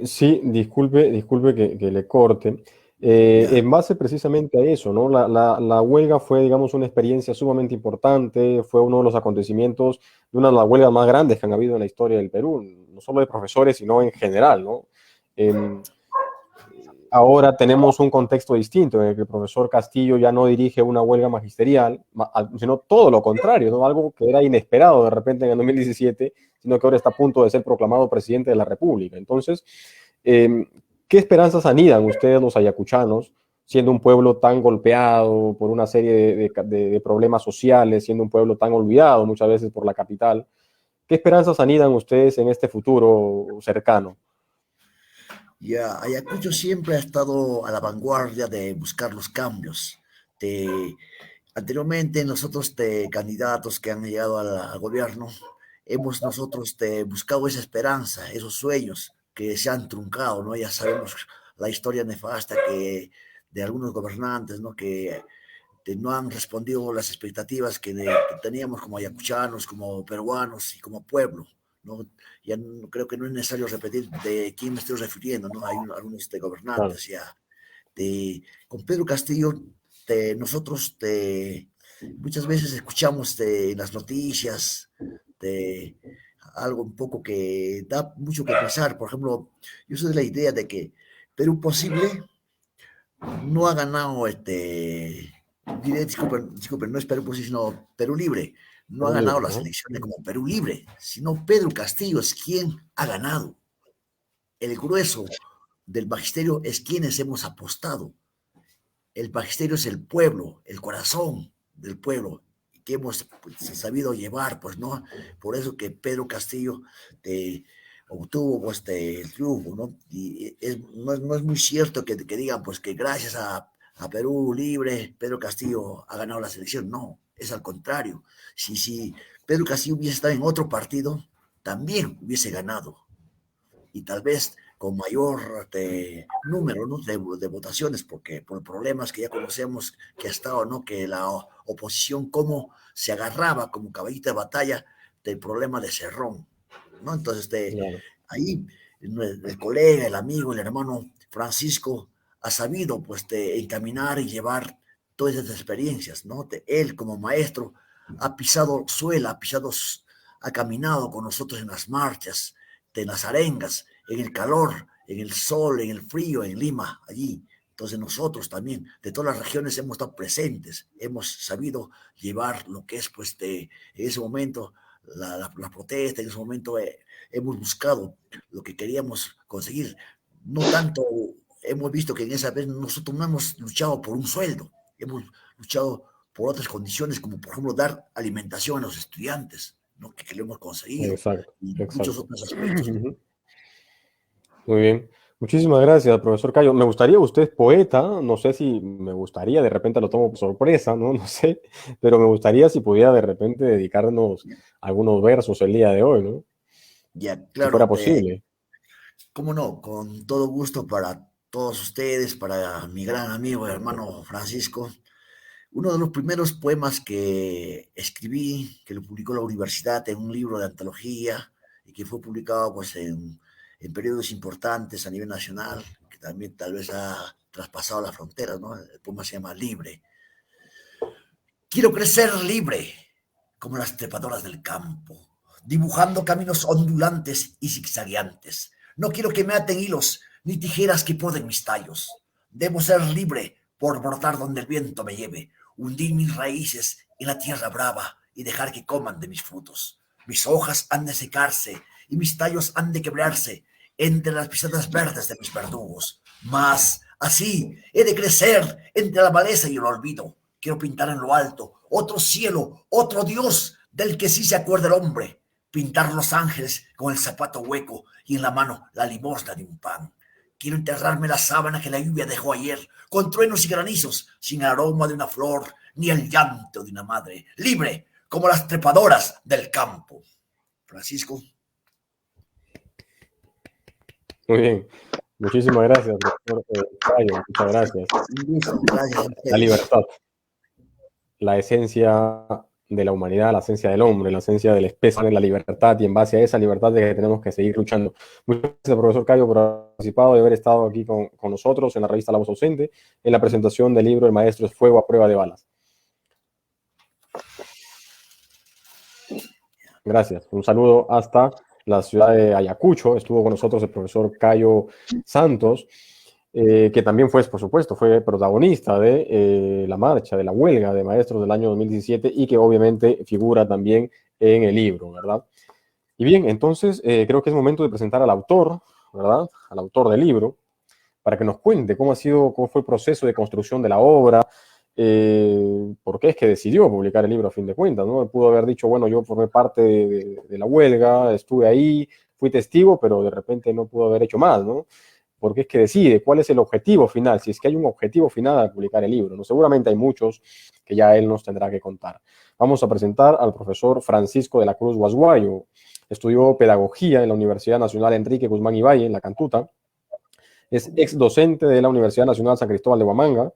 Sí, disculpe que le corte. ya. En base precisamente a eso, ¿no? La huelga fue, digamos, una experiencia sumamente importante, fue uno de los acontecimientos de una de las huelgas más grandes que han habido en la historia del Perú, no solo de profesores, sino en general, ¿no? Em, Ahora tenemos un contexto distinto en el que el profesor Castillo ya no dirige una huelga magisterial, sino todo lo contrario, ¿no? Algo que era inesperado de repente en el 2017, sino que ahora está a punto de ser proclamado presidente de la República. Entonces, eh, ¿qué esperanzas anidan ustedes los ayacuchanos, siendo un pueblo tan golpeado por una serie de problemas sociales, siendo un pueblo tan olvidado muchas veces por la capital? ¿Qué esperanzas anidan ustedes en este futuro cercano? Ya, Ayacucho siempre ha estado a la vanguardia de buscar los cambios. De, Anteriormente, nosotros, candidatos que han llegado al gobierno, hemos nosotros buscado esa esperanza, esos sueños que se han truncado, ¿no? Ya sabemos la historia nefasta de algunos gobernantes, ¿no? Que no han respondido las expectativas que teníamos como ayacuchanos, como peruanos y como pueblo. ¿No? Ya no, creo que no es necesario repetir de quién me estoy refiriendo, ¿no? Hay algunos Claro, gobernantes ya. Con Pedro Castillo, nosotros muchas veces escuchamos en las noticias de algo un poco que da mucho que pensar. Por ejemplo, yo soy de la idea de que Perú Posible no ha ganado disculpen, no es Perú Posible, sino Perú Libre. No ha Perú ganado Libre, las ¿no? elecciones como Perú Libre, sino Pedro Castillo es quien ha ganado. El grueso del magisterio es quienes hemos apostado. El magisterio es el pueblo, el corazón del pueblo, que hemos pues, sabido llevar, pues no, por eso que Pedro Castillo obtuvo pues, el triunfo, ¿no? Y no es muy cierto que digan pues que gracias a Perú Libre, Pedro Castillo ha ganado la selección, no, es al contrario. Si Pedro Castillo hubiese estado en otro partido, también hubiese ganado y tal vez con mayor número, ¿no? de votaciones, porque por problemas que ya conocemos que ha estado, ¿no? Que la oposición cómo se agarraba como caballito de batalla del problema de Cerrón, ¿no? Entonces, Claro. ahí el colega, el amigo, el hermano Francisco ha sabido, pues, encaminar y llevar todas esas experiencias, ¿no? Él como maestro ha pisado suela, ha caminado con nosotros en las marchas, de las arengas, en el calor, en el sol, en el frío, en Lima, allí. Entonces nosotros también, de todas las regiones, hemos estado presentes, hemos sabido llevar lo que es, pues, en ese momento, la protesta, en ese momento hemos buscado lo que queríamos conseguir. No tanto hemos visto que en esa vez nosotros no hemos luchado por un sueldo, hemos luchado por otras condiciones, como por ejemplo dar alimentación a los estudiantes, ¿no? Que lo hemos conseguido, Exacto, y muchos exacto. otros aspectos. Muy bien. Muchísimas gracias, profesor Cayo. Me gustaría, usted es poeta, no sé si me gustaría, de repente lo tomo por sorpresa, ¿no? No sé, pero me gustaría si pudiera de repente dedicarnos algunos versos el día de hoy, ¿no? Ya, Si fuera claro, posible. cómo no, con todo gusto para todos ustedes, para mi gran amigo y hermano Francisco. Uno de los primeros poemas que escribí, que lo publicó la universidad en un libro de antología y que fue publicado pues en periodos importantes a nivel nacional, que también tal vez ha traspasado las fronteras, ¿no? El poema se llama Libre. Quiero crecer libre, como las trepadoras del campo, dibujando caminos ondulantes y zigzagueantes. No quiero que me aten hilos ni tijeras que poden mis tallos. Debo ser libre por brotar donde el viento me lleve, hundir mis raíces en la tierra brava y dejar que coman de mis frutos. Mis hojas han de secarse y mis tallos han de quebrarse entre las pisadas verdes de mis verdugos. Mas así he de crecer entre la maleza y el olvido. Quiero pintar en lo alto otro cielo, otro Dios del que sí se acuerda el hombre. Pintar los ángeles con el zapato hueco y en la mano la limosna de un pan. Quiero enterrarme la sábana que la lluvia dejó ayer, con truenos y granizos, sin el aroma de una flor ni el llanto de una madre, libre como las trepadoras del campo. Francisco. Muy bien. Muchísimas gracias, profesor Cayo. Muchas gracias. Un gusto, gracias a La ustedes. libertad, la esencia de la humanidad, la esencia del hombre, la esencia del especie, de la libertad, y en base a esa libertad de que tenemos que seguir luchando. Muchas gracias, profesor Cayo, por haber participado y haber estado aquí con nosotros en la revista La Voz Ausente, en la presentación del libro El Maestro es Fuego a Prueba de Balas. Gracias. Un saludo hasta la ciudad de Ayacucho. Estuvo con nosotros el profesor Cayo Santos, que también fue, por supuesto, fue protagonista de la marcha, de la huelga de maestros del año 2017 y que obviamente figura también en el libro, ¿verdad? Y bien, entonces creo que es momento de presentar al autor, ¿verdad? Al autor del libro, para que nos cuente cómo fue el proceso de construcción de la obra, por qué es que decidió publicar el libro a fin de cuentas, ¿no? Pudo haber dicho, bueno, yo formé parte de la huelga, estuve ahí, fui testigo, pero de repente no pudo haber hecho más, ¿no? ¿Por qué es que decide? ¿Cuál es el objetivo final? Si es que hay un objetivo final al publicar el libro, ¿no? Seguramente hay muchos que ya él nos tendrá que contar. Vamos a presentar al profesor Francisco de la Cruz Guasguayo. Estudió pedagogía en la Universidad Nacional Enrique Guzmán y Valle, en La Cantuta. Es ex docente de la Universidad Nacional San Cristóbal de Huamanga,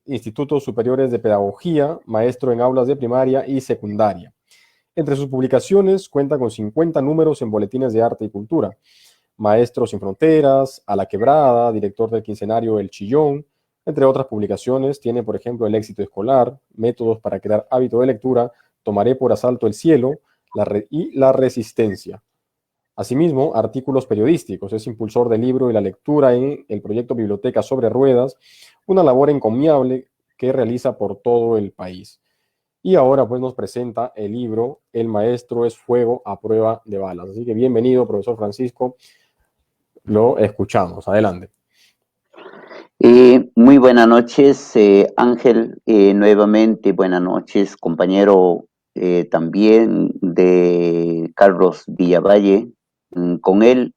Institutos Superiores de Pedagogía, maestro en aulas de primaria y secundaria. Entre sus publicaciones cuenta con 50 números en boletines de arte y cultura. Maestros sin Fronteras, A la Quebrada, director del quincenario El Chillón, entre otras publicaciones, tiene, por ejemplo, El éxito escolar, Métodos para crear hábito de lectura, Tomaré por asalto el cielo y La resistencia. Asimismo, artículos periodísticos. Es impulsor del libro y la lectura en el proyecto Biblioteca sobre Ruedas, una labor encomiable que realiza por todo el país. Y ahora pues nos presenta el libro El Maestro es Fuego a Prueba de Balas. Así que bienvenido, profesor Francisco. Lo escuchamos. Adelante. Muy buenas noches, Ángel. Nuevamente, buenas noches, compañero también de Carlos Villavalle. Con él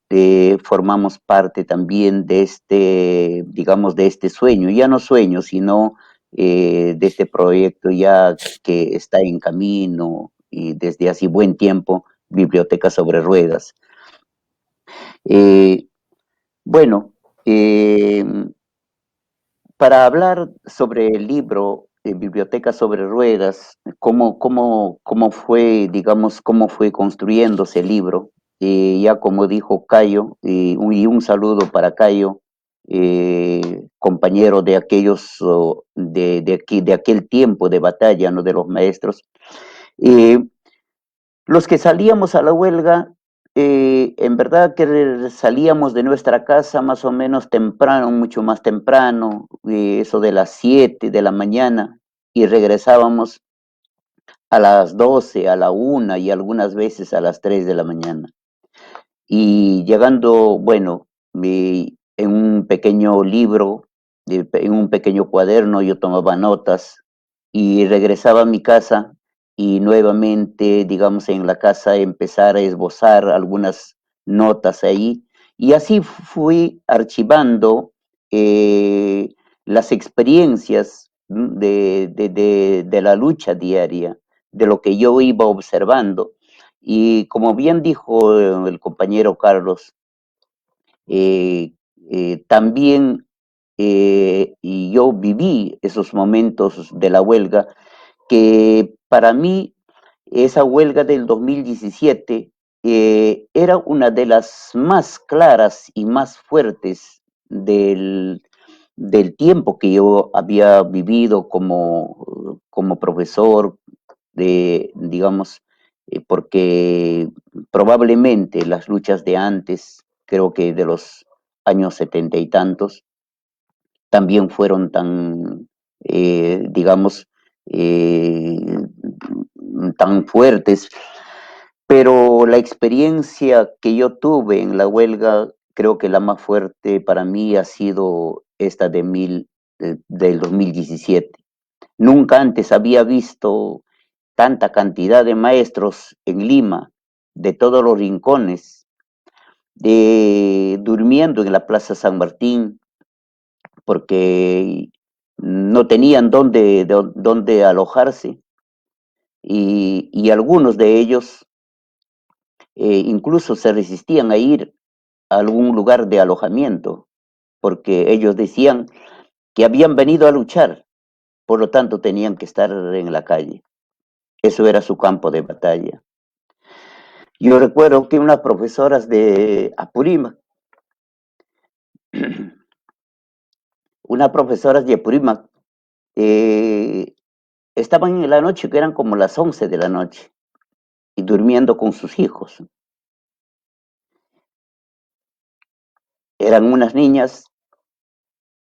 formamos parte también de este, digamos, de este sueño, ya no sueño, sino de este proyecto ya que está en camino y desde hace buen tiempo, Biblioteca sobre Ruedas. Bueno, para hablar sobre el libro Biblioteca sobre Ruedas, cómo fue, digamos, cómo fue construyéndose el libro, ya como dijo Cayo, y un saludo para Cayo, compañero de aquellos, de aquel tiempo de batalla, ¿no? De los maestros. Los que salíamos a la huelga, en verdad que salíamos de nuestra casa más o menos temprano, mucho más temprano, eso de las 7 de la mañana, y regresábamos a las 12, a la 1 y algunas veces a las 3 de la mañana. Y llegando, bueno, en un pequeño libro, en un pequeño cuaderno, yo tomaba notas y regresaba a mi casa y nuevamente, digamos, en la casa empezar a esbozar algunas notas ahí. Y así fui archivando las experiencias de la lucha diaria, de lo que yo iba observando. Y como bien dijo el compañero Carlos, también y yo viví esos momentos de la huelga, que para mí esa huelga del 2017 era una de las más claras y más fuertes del tiempo que yo había vivido como profesor, digamos, porque probablemente las luchas de antes, creo que de los años 70 y tantos, también fueron tan, digamos, tan fuertes, pero la experiencia que yo tuve en la huelga, creo que la más fuerte para mí ha sido esta del 2017. Nunca antes había visto tanta cantidad de maestros en Lima, de todos los rincones, durmiendo en la Plaza San Martín, porque no tenían dónde alojarse, y algunos de ellos incluso se resistían a ir a algún lugar de alojamiento, porque ellos decían que habían venido a luchar, por lo tanto tenían que estar en la calle. Eso era su campo de batalla. Yo recuerdo que unas profesoras de Apurímac, estaban en la noche, que eran como las 11 de la noche, y durmiendo con sus hijos. Eran unas niñas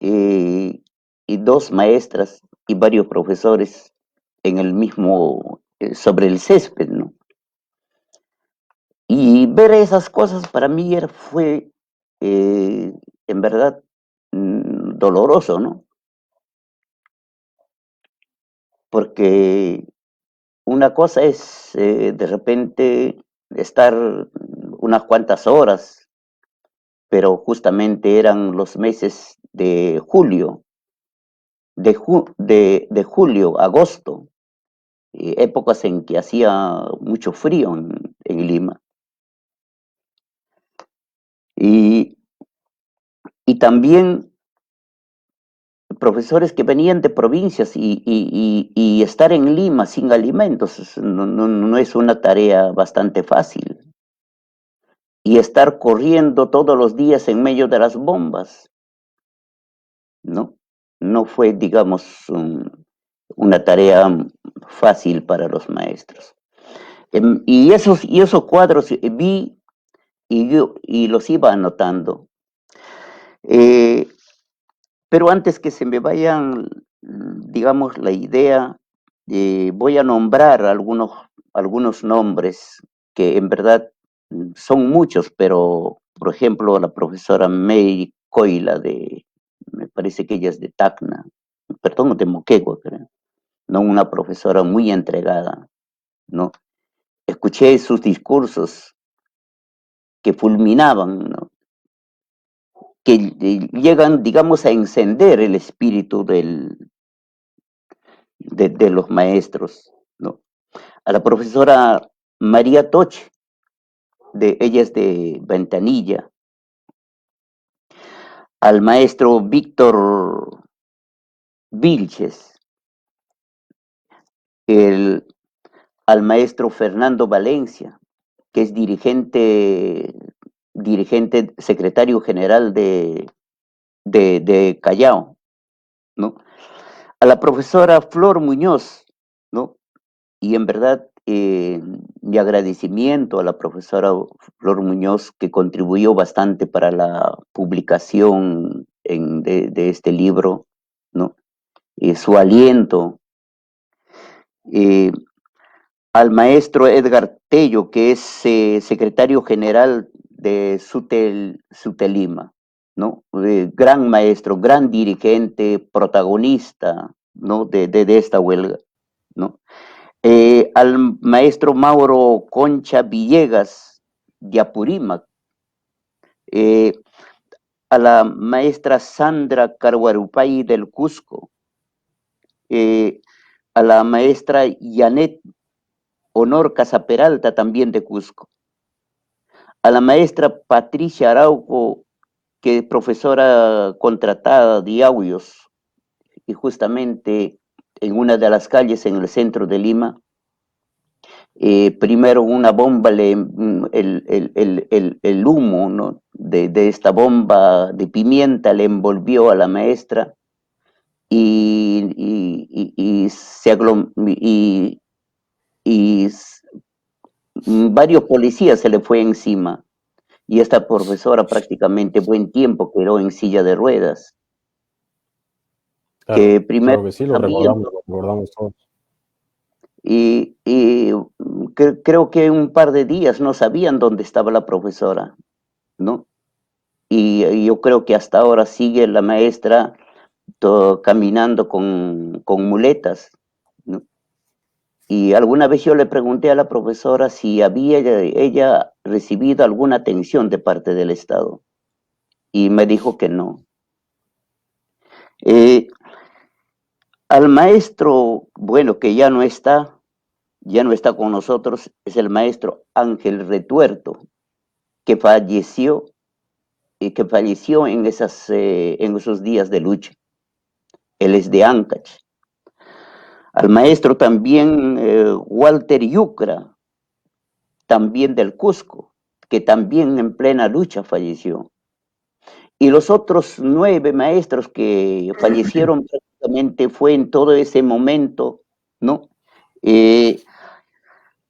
y dos maestras y varios profesores en el mismo, sobre el césped, ¿no? Y ver esas cosas para mí fue, en verdad, doloroso, ¿no? Porque una cosa es de repente estar unas cuantas horas, pero justamente eran los meses de julio, de julio, agosto, épocas en que hacía mucho frío en Lima. Y también profesores que venían de provincias y estar en Lima sin alimentos no es una tarea bastante fácil. Y estar corriendo todos los días en medio de las bombas, ¿no? No fue, digamos, una tarea fácil para los maestros. Y esos cuadros vi y los iba anotando. Pero antes que se me vayan, digamos, la idea, voy a nombrar algunos nombres que en verdad son muchos, pero por ejemplo la profesora May Coila me parece que ella es de Tacna, perdón, de Moquegua, creo, ¿no? Una profesora muy entregada, ¿no? Escuché sus discursos que fulminaban, ¿no? Que llegan, digamos, a encender el espíritu de los maestros, ¿no? A la profesora María Toche, ella es de Ventanilla, al maestro Víctor Vilches, al maestro Fernando Valencia, que es dirigente secretario general de Callao, ¿no? A la profesora Flor Muñoz, ¿no? Y en verdad, mi agradecimiento a la profesora Flor Muñoz, que contribuyó bastante para la publicación de este libro, ¿no? Su aliento. Al maestro Edgar Tello, que es secretario general de Sutelima, ¿no? Gran maestro, gran dirigente, protagonista, ¿no? de esta huelga, ¿no? Al maestro Mauro Concha Villegas de Apurímac, a la maestra Sandra Carguarupay del Cusco, a la maestra Yanet Honor Casaperalta, también de Cusco, a la maestra Patricia Araujo, que es profesora contratada de audios, y justamente en una de las calles en el centro de Lima, primero una bomba, el humo, ¿no? de esta bomba de pimienta le envolvió a la maestra y varios policías se le fue encima y esta profesora prácticamente buen tiempo quedó en silla de ruedas. Claro, Que primero claro que sí, lo recordamos todos. Y creo que un par de días no sabían dónde estaba la profesora, ¿no? Y yo creo que hasta ahora sigue la maestra caminando con muletas, ¿no? Y alguna vez yo le pregunté a la profesora si había ella recibido alguna atención de parte del Estado, y me dijo que no. Al maestro, bueno, que ya no está con nosotros, es el maestro Ángel Retuerto, que falleció en esos días de lucha. Él es de Ancash. al maestro también Walter Yucra, también del Cusco, que también en plena lucha falleció. Y los otros 9 maestros que fallecieron prácticamente fue en todo ese momento, ¿no? Y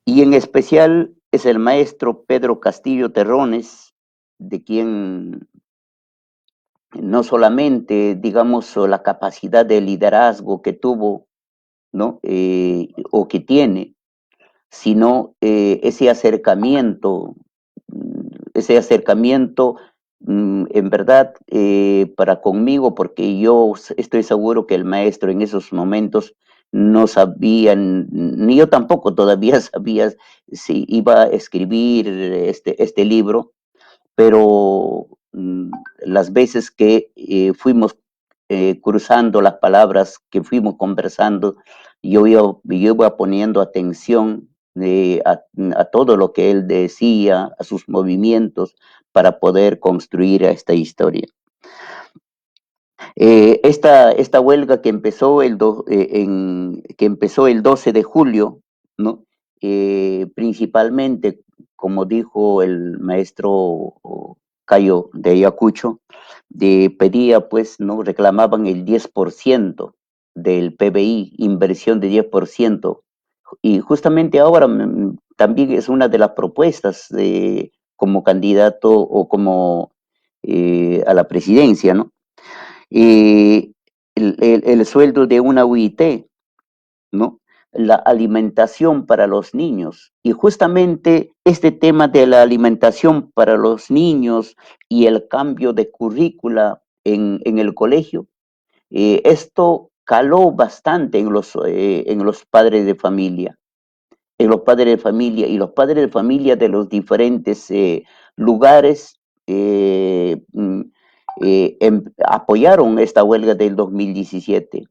en especial es el maestro Pedro Castillo Terrones, de quien no solamente, digamos, la capacidad de liderazgo que tuvo, ¿no? O que tiene, sino ese acercamiento en verdad para conmigo, porque yo estoy seguro que el maestro en esos momentos no sabía, ni yo tampoco todavía sabía si iba a escribir este libro, pero las veces que fuimos cruzando las palabras, que fuimos conversando, yo iba poniendo atención a todo lo que él decía, a sus movimientos, para poder construir esta historia. Esta huelga que empezó que empezó el 12 de julio, ¿no? Principalmente, como dijo el maestro Cayo de Ayacucho, pedía, pues, ¿no? Reclamaban el 10% del PBI, inversión de 10%. Y justamente ahora también es una de las propuestas como candidato o como a la presidencia, ¿no? El sueldo de una UIT, ¿no? La alimentación para los niños. Y justamente este tema de la alimentación para los niños y el cambio de currícula en el colegio, esto caló bastante en los padres de familia. En los padres de familia y los padres de familia de los diferentes lugares apoyaron esta huelga del 2017.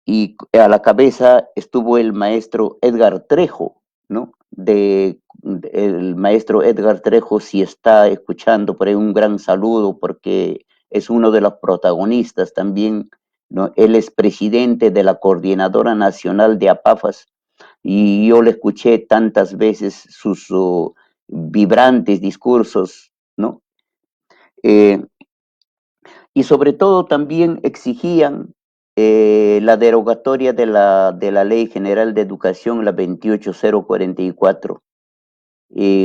Y a la cabeza estuvo el maestro Edgar Trejo, ¿no? El maestro Edgar Trejo, si está escuchando por ahí, un gran saludo, porque es uno de los protagonistas también, ¿no? Él es presidente de la Coordinadora Nacional de APAFAS, y yo le escuché tantas veces sus vibrantes discursos, ¿no? Y sobre todo también exigían la derogatoria de la Ley General de Educación, la 28044.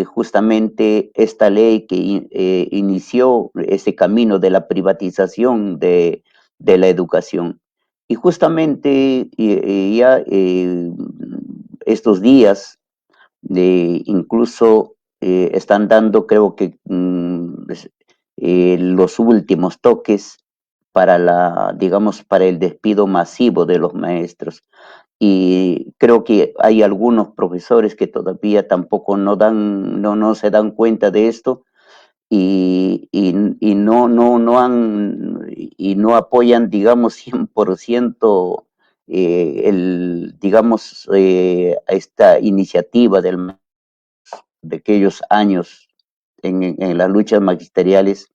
Justamente esta ley que inició ese camino de la privatización de la educación. Y justamente ya estos días incluso están dando, creo que los últimos toques para digamos, para el despido masivo de los maestros. Y creo que hay algunos profesores que todavía tampoco no se dan cuenta de esto y no apoyan, digamos, 100% digamos, esta iniciativa de aquellos años en las luchas magisteriales.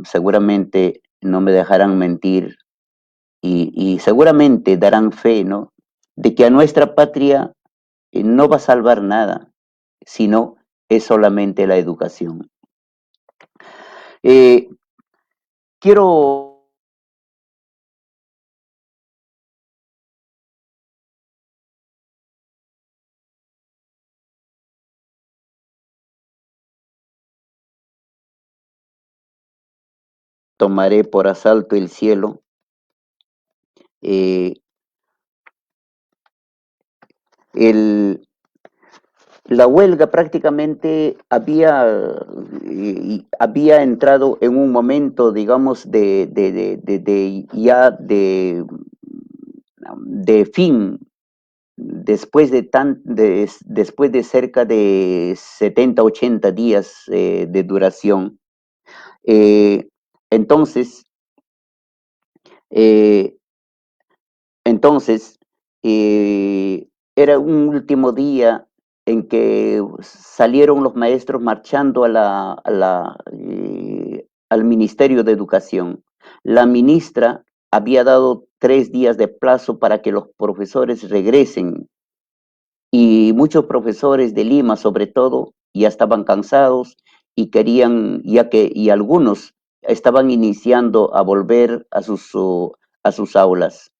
Seguramente no me dejarán mentir y seguramente darán fe, ¿no? De que a nuestra patria no va a salvar nada, sino es solamente la educación. Quiero tomaré por asalto el cielo. La huelga prácticamente había entrado en un momento, digamos, de fin, después de cerca de 70, 80 días de duración. Entonces, era un último día en que salieron los maestros marchando al Ministerio de Educación. La ministra había dado 3 días de plazo para que los profesores regresen. Y muchos profesores de Lima, sobre todo, ya estaban cansados y querían, y algunos estaban iniciando a volver a sus aulas.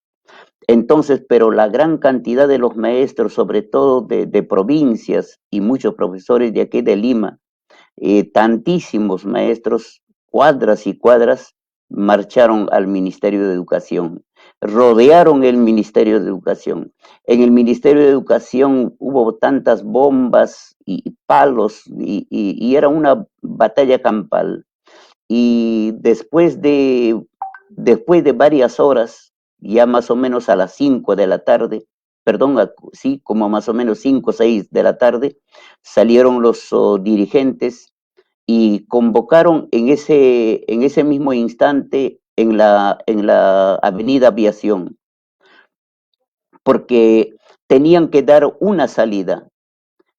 Entonces, pero la gran cantidad de los maestros, sobre todo de provincias y muchos profesores de aquí de Lima, tantísimos maestros, cuadras y cuadras, marcharon al Ministerio de Educación, rodearon el Ministerio de Educación. En el Ministerio de Educación hubo tantas bombas y palos y era una batalla campal. Y después de varias horas, ya más o menos a las 5 de la tarde, perdón, sí, como más o menos 5 o 6 de la tarde, salieron los dirigentes y convocaron en ese mismo instante en la Avenida Aviación, porque tenían que dar una salida,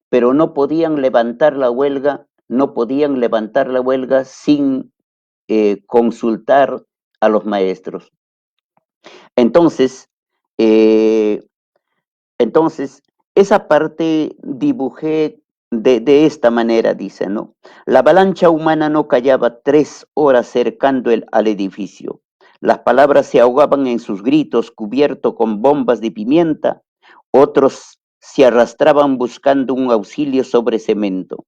pero no podían levantar la huelga, sin consultar a los maestros. Entonces, eh, entonces esa parte dibujé de esta manera, dice, ¿no? La avalancha humana no callaba 3 horas cercando al edificio. Las palabras se ahogaban en sus gritos, cubierto con bombas de pimienta. Otros se arrastraban buscando un auxilio sobre cemento.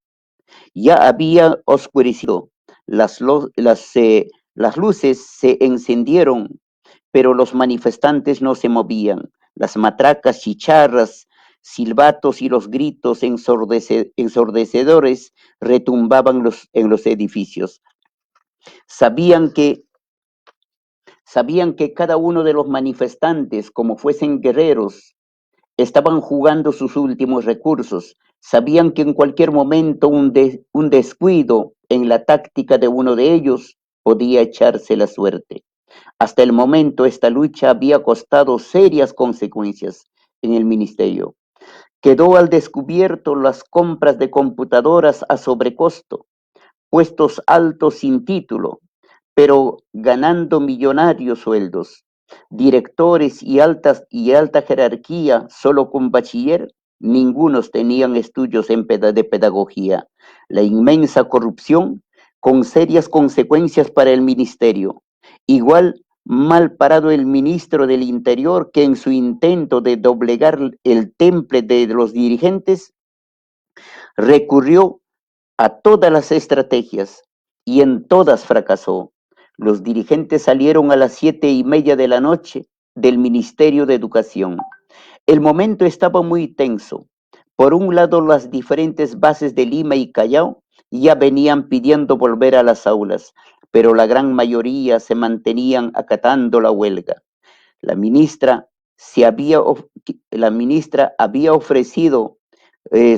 Ya había oscurecido, las luces se encendieron, pero los manifestantes no se movían. Las matracas, chicharras, silbatos y los gritos ensordecedores retumbaban en los edificios. Sabían que cada uno de los manifestantes, como fuesen guerreros, estaban jugando sus últimos recursos. Sabían que en cualquier momento un descuido en la táctica de uno de ellos podía echarse la suerte. Hasta el momento esta lucha había costado serias consecuencias en el ministerio. Quedó al descubierto las compras de computadoras a sobrecosto, puestos altos sin título, pero ganando millonarios sueldos. Directores y alta jerarquía solo con bachiller, ningunos tenían estudios de pedagogía. La inmensa corrupción con serias consecuencias para el ministerio. Igual mal parado el ministro del Interior, que en su intento de doblegar el temple de los dirigentes recurrió a todas las estrategias y en todas fracasó. Los dirigentes salieron a las 7:30 de la noche del Ministerio de Educación. El momento estaba muy tenso. Por un lado, las diferentes bases de Lima y Callao ya venían pidiendo volver a las aulas, pero la gran mayoría se mantenían acatando la huelga. La ministra había ofrecido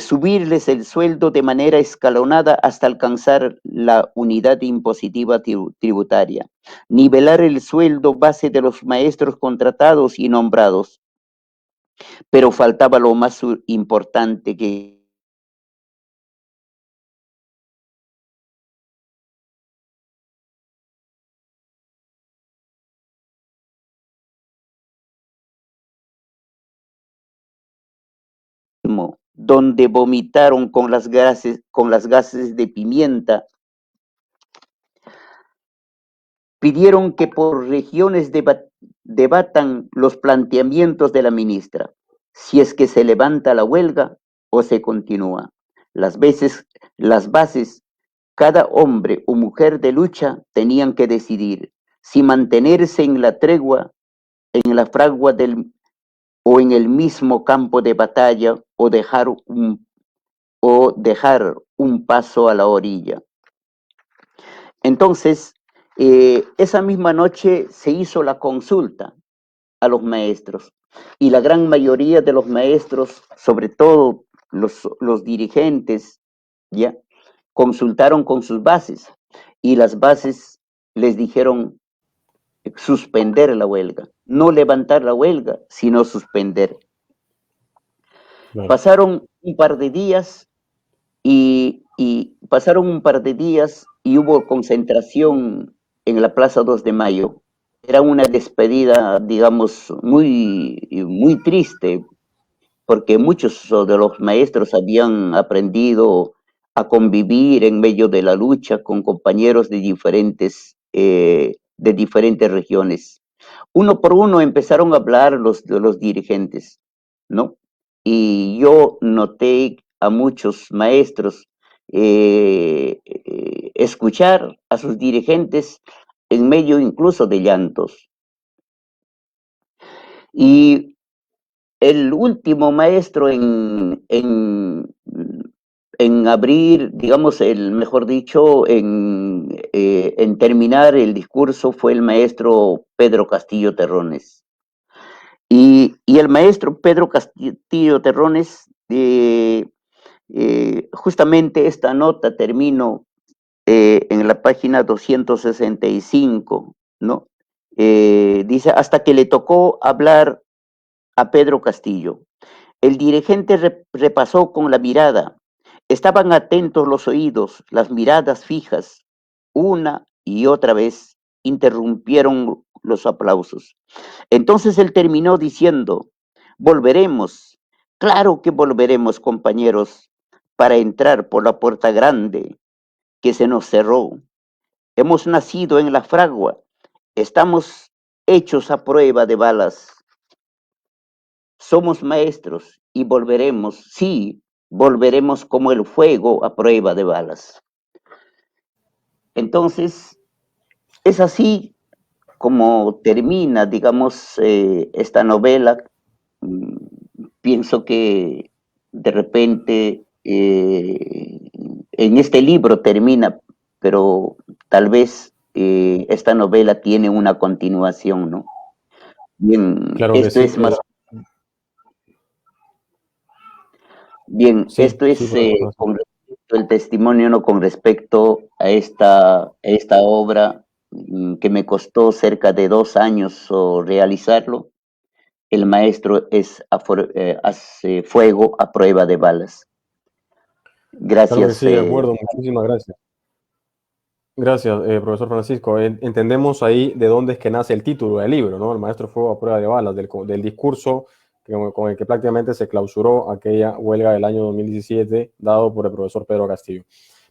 subirles el sueldo de manera escalonada hasta alcanzar la unidad impositiva tributaria, nivelar el sueldo base de los maestros contratados y nombrados, pero faltaba lo más importante, que donde vomitaron con las gases de pimienta. Pidieron que por regiones debatan los planteamientos de la ministra, si es que se levanta la huelga o se continúa. Las bases, cada hombre o mujer de lucha tenían que decidir si mantenerse en la tregua, en la fragua o en el mismo campo de batalla, o dejar un paso a la orilla. Entonces, esa misma noche se hizo la consulta a los maestros, y la gran mayoría de los maestros, sobre todo los dirigentes, ya consultaron con sus bases, y las bases les dijeron suspender la huelga, no levantar la huelga, sino suspender. Claro. Pasaron un par de días y hubo concentración en la Plaza 2 de Mayo, era una despedida, digamos, muy triste, porque muchos de los maestros habían aprendido a convivir en medio de la lucha con compañeros de diferentes regiones. Uno por uno empezaron a hablar los dirigentes, ¿no? Y yo noté a muchos maestros escuchar a sus dirigentes en medio incluso de llantos. Y el último maestro en abrir, digamos, mejor dicho, en terminar el discurso fue el maestro Pedro Castillo Terrones. Y el maestro Pedro Castillo Terrones, justamente esta nota termino en la página 265, ¿no? Dice, hasta que le tocó hablar a Pedro Castillo. El dirigente repasó con la mirada. Estaban atentos los oídos, las miradas fijas. Una y otra vez interrumpieron los aplausos. Entonces él terminó diciendo, volveremos, claro que volveremos, compañeros, para entrar por la puerta grande que se nos cerró. Hemos nacido en la fragua, estamos hechos a prueba de balas. Somos maestros y volveremos, sí, volveremos como el fuego a prueba de balas. Entonces, es así como termina, digamos, esta novela. Pienso que de repente en este libro termina, pero tal vez esta novela tiene una continuación, ¿no? Bien, Claro que esto sí. es más bien, Sí, esto sí, es profesor. con respecto al testimonio, ¿no? Con respecto a esta obra que me costó cerca de 2 años realizarlo. El maestro hace fuego a prueba de balas. Claro que Gracias. sí, de acuerdo. Muchísimas gracias. Gracias, profesor Francisco. Entendemos ahí de dónde es que nace el título del libro, ¿no? El maestro fuego a prueba de balas, del discurso con el que prácticamente se clausuró aquella huelga del año 2017 dado por el profesor Pedro Castillo.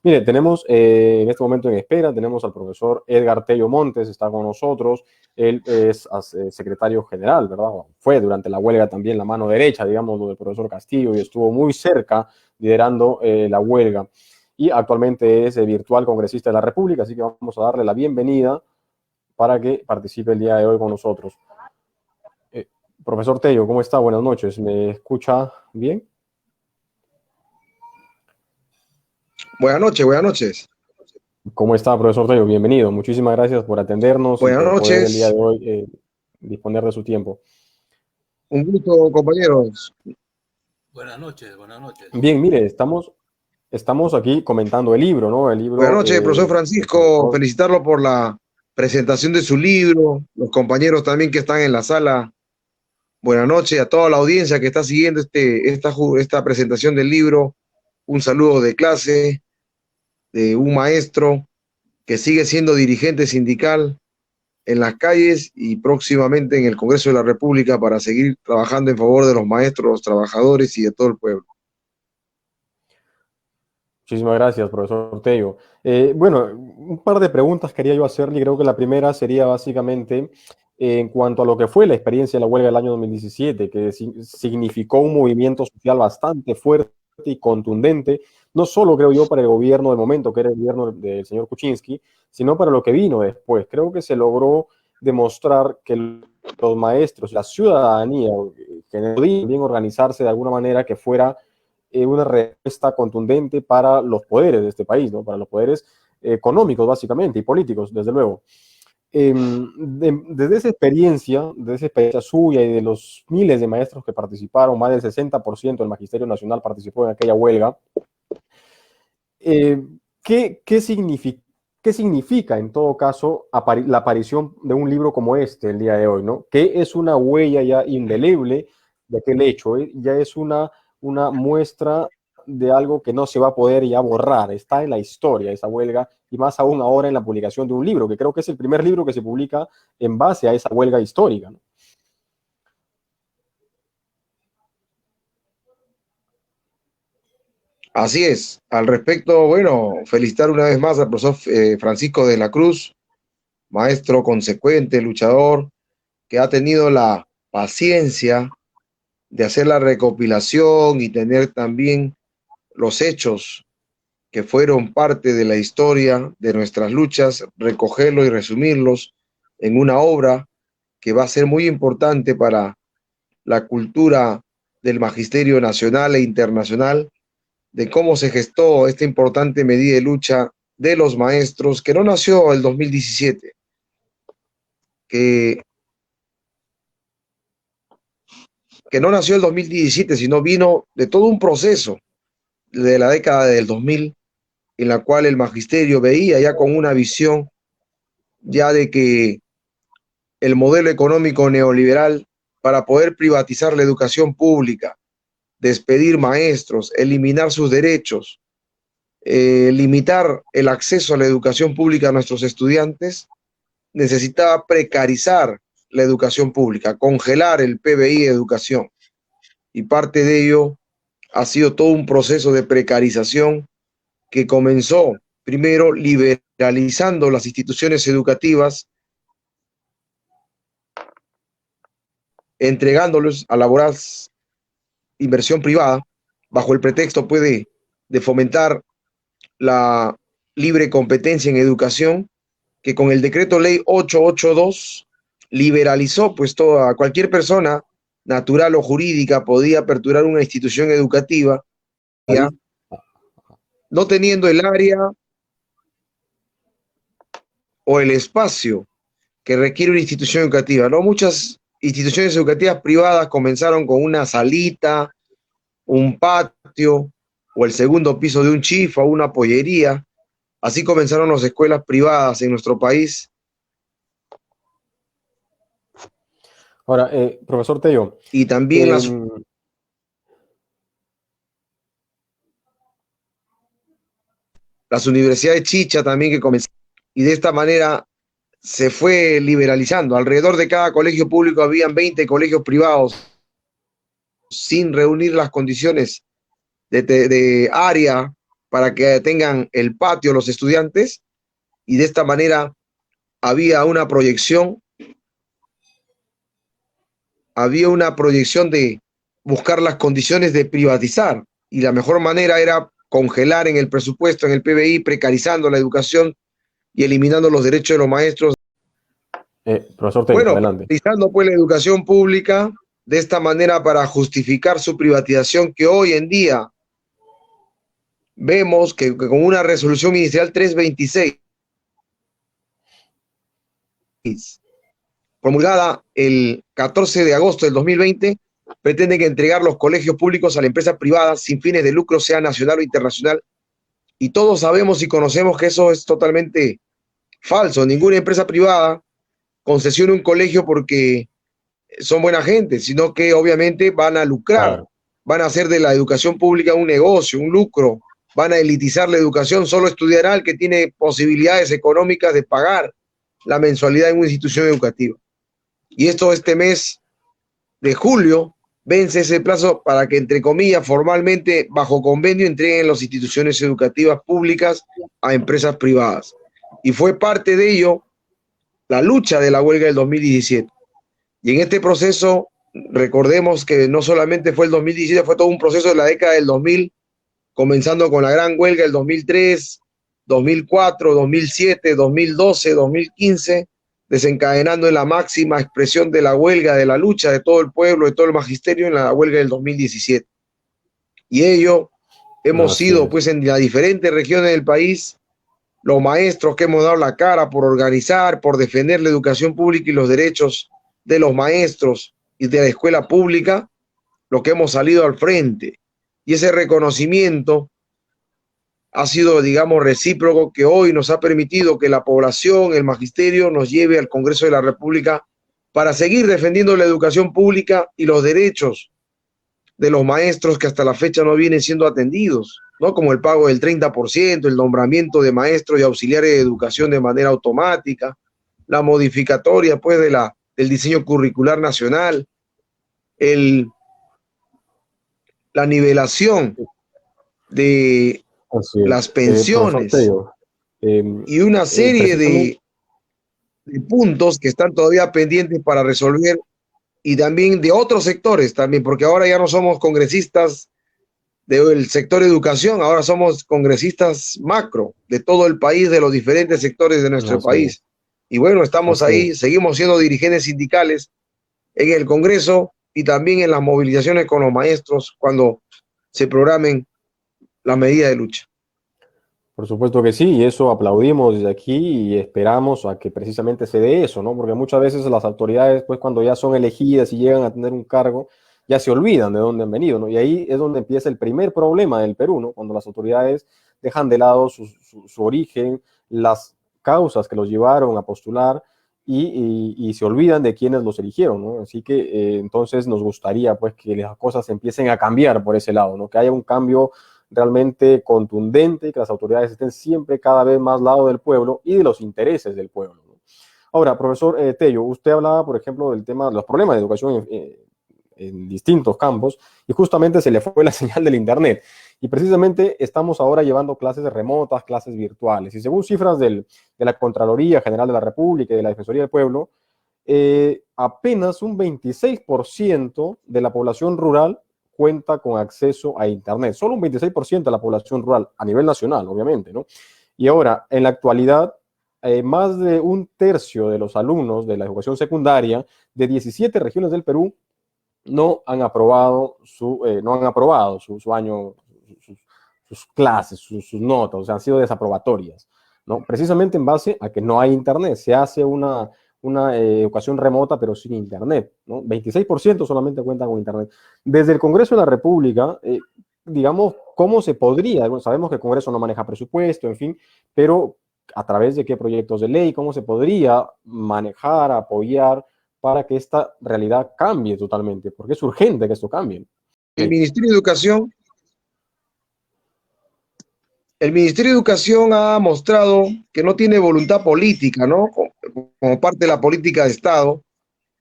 Mire, tenemos en este momento en espera, tenemos al profesor Edgar Tello Montes, está con nosotros. Él es secretario general, ¿verdad? Fue durante la huelga también la mano derecha, digamos, del profesor Castillo y estuvo muy cerca liderando la huelga. Y actualmente es virtual congresista de la República, así que vamos a darle la bienvenida para que participe el día de hoy con nosotros. Profesor Tello, ¿cómo está? Buenas noches. ¿Me escucha bien? Buenas noches, buenas noches. ¿Cómo está, profesor Tello? Bienvenido. Muchísimas gracias por atendernos y Buenas por poder el día noches. de hoy disponer de su tiempo. Un gusto, compañeros. Buenas noches, buenas noches. Bien, mire, estamos aquí comentando el libro, ¿no? El Buenas libro noches, profesor del Francisco. profesor. Felicitarlo por la presentación de su libro. Los compañeros también que están en la sala. Buenas noches a toda la audiencia que está siguiendo esta presentación del libro. Un saludo de clase de un maestro que sigue siendo dirigente sindical en las calles y próximamente en el Congreso de la República para seguir trabajando en favor de los maestros, los trabajadores y de todo el pueblo. Muchísimas gracias, profesor Tello. Bueno, un par de preguntas quería yo hacerle. Creo que la primera sería básicamente en cuanto a lo que fue la experiencia de la huelga del año 2017, que significó un movimiento social bastante fuerte y contundente, no solo creo yo para el gobierno del momento, que era el gobierno del señor Kuczynski, sino para lo que vino después. Creo que se logró demostrar que los maestros, la ciudadanía, que podían bien organizarse de alguna manera que fuera una respuesta contundente para los poderes de este país, ¿no? Para los poderes económicos, básicamente, y políticos, desde luego. Desde esa experiencia suya y de los miles de maestros que participaron, más del 60% del Magisterio Nacional participó en aquella huelga, ¿qué significa en todo caso la aparición de un libro como este el día de hoy, ¿no? Que es una huella ya indeleble de aquel hecho, ya es una muestra de algo que no se va a poder ya borrar, está en la historia esa huelga, y más aún ahora en la publicación de un libro, que creo que es el primer libro que se publica en base a esa huelga histórica, ¿no? Así es. Al respecto, bueno, felicitar una vez más al profesor Francisco de la Cruz, maestro consecuente, luchador, que ha tenido la paciencia de hacer la recopilación y tener también los hechos que fueron parte de la historia de nuestras luchas, recogerlos y resumirlos en una obra que va a ser muy importante para la cultura del magisterio nacional e internacional, de cómo se gestó esta importante medida de lucha de los maestros, que no nació el 2017, que no nació el 2017, sino vino de todo un proceso de la década del 2000, en la cual el magisterio veía ya con una visión ya de que el modelo económico neoliberal, para poder privatizar la educación pública, despedir maestros, eliminar sus derechos, limitar el acceso a la educación pública a nuestros estudiantes, necesitaba precarizar la educación pública, congelar el PBI de educación. Y parte de ello ha sido todo un proceso de precarización que comenzó primero liberalizando las instituciones educativas, entregándolos a la voraz inversión privada, bajo el pretexto de fomentar la libre competencia en educación, que con el decreto ley 882 liberalizó, pues toda cualquier persona natural o jurídica podía aperturar una institución educativa, ¿ya? No teniendo el área o el espacio que requiere una institución educativa, ¿no? Muchas instituciones educativas privadas comenzaron con una salita, un patio o el segundo piso de un chifa o una pollería. Así comenzaron las escuelas privadas en nuestro país. Ahora, profesor Tello, Y también las universidades chicha también que comenzaron. Y de esta manera se fue liberalizando. Alrededor de cada colegio público habían 20 colegios privados, sin reunir las condiciones de área para que tengan el patio los estudiantes, y de esta manera había una proyección de buscar las condiciones de privatizar, y la mejor manera era congelar en el presupuesto, en el PBI, precarizando la educación y eliminando los derechos de los maestros. Profesor Tello, Bueno, adelante. privatizando pues la educación pública de esta manera para justificar su privatización, que hoy en día vemos que con una resolución ministerial 326 promulgada el 14 de agosto del 2020, pretenden entregar los colegios públicos a la empresa privada sin fines de lucro, sea nacional o internacional. Y todos sabemos y conocemos que eso es totalmente falso. Ninguna empresa privada concesiona un colegio porque son buena gente, sino que obviamente van a lucrar, claro, van a hacer de la educación pública un negocio, un lucro, van a elitizar la educación, solo estudiará el que tiene posibilidades económicas de pagar la mensualidad en una institución educativa. Y esto este mes de julio vence ese plazo para que, entre comillas, formalmente, bajo convenio, entreguen las instituciones educativas públicas a empresas privadas. Y fue parte de ello la lucha de la huelga del 2017. Y en este proceso, recordemos que no solamente fue el 2017, fue todo un proceso de la década del 2000, comenzando con la gran huelga del 2003, 2004, 2007, 2012, 2015, desencadenando en la máxima expresión de la huelga, de la lucha de todo el pueblo, de todo el magisterio, en la huelga del 2017. Y ello hemos sido, pues, en las diferentes regiones del país, los maestros que hemos dado la cara por organizar, por defender la educación pública y los derechos de los maestros y de la escuela pública, lo que hemos salido al frente. Y ese reconocimiento ha sido, digamos, recíproco, que hoy nos ha permitido que la población, el magisterio, nos lleve al Congreso de la República para seguir defendiendo la educación pública y los derechos de los maestros que hasta la fecha no vienen siendo atendidos, ¿no? Como el pago del 30%, el nombramiento de maestros y auxiliares de educación de manera automática, la modificatoria pues del diseño curricular nacional, la nivelación de Así las es. Profesor pensiones Tello, y una serie precisamente, de puntos que están todavía pendientes para resolver, y también de otros sectores también, porque ahora ya no somos congresistas del sector educación, ahora somos congresistas macro de todo el país, de los diferentes sectores de nuestro así es, país. Y bueno, estamos así ahí, es. seguimos siendo dirigentes sindicales en el Congreso y también en las movilizaciones con los maestros cuando se programen las medidas de lucha. Por supuesto que sí, y eso aplaudimos desde aquí y esperamos a que precisamente se dé eso, ¿no? Porque muchas veces las autoridades, pues cuando ya son elegidas y llegan a tener un cargo, ya se olvidan de dónde han venido, ¿no? Y ahí es donde empieza el primer problema del Perú, ¿no? Cuando las autoridades dejan de lado su origen, las causas que los llevaron a postular y se olvidan de quienes los eligieron, ¿no? Así que entonces nos gustaría, pues, que las cosas empiecen a cambiar por ese lado, ¿no? Que haya un cambio realmente contundente, que las autoridades estén siempre cada vez más al lado del pueblo y de los intereses del pueblo, ¿no? Ahora, profesor Tello, usted hablaba, por ejemplo, del tema de los problemas de educación en distintos campos y justamente se le fue la señal del Internet. Y precisamente estamos ahora llevando clases remotas, clases virtuales. Y según cifras de la Contraloría General de la República y de la Defensoría del Pueblo, apenas un 26% de la población rural cuenta con acceso a Internet. Solo un 26% de la población rural a nivel nacional, obviamente, ¿no? Y ahora, en la actualidad, más de un tercio de los alumnos de la educación secundaria de 17 regiones del Perú no han aprobado su año, sus clases, sus notas, o sea, han sido desaprobatorias, ¿no? Precisamente en base a que no hay Internet. Se hace una educación remota, pero sin Internet, ¿no? 26% solamente cuentan con Internet. Desde el Congreso de la República, digamos, ¿cómo se podría? Bueno, sabemos que el Congreso no maneja presupuesto, en fin, pero a través de qué proyectos de ley, cómo se podría manejar, apoyar para que esta realidad cambie totalmente, porque es urgente que esto cambie. El Ministerio de Educación, el Ministerio de Educación ha mostrado que no tiene voluntad política, ¿no? Como parte de la política de Estado.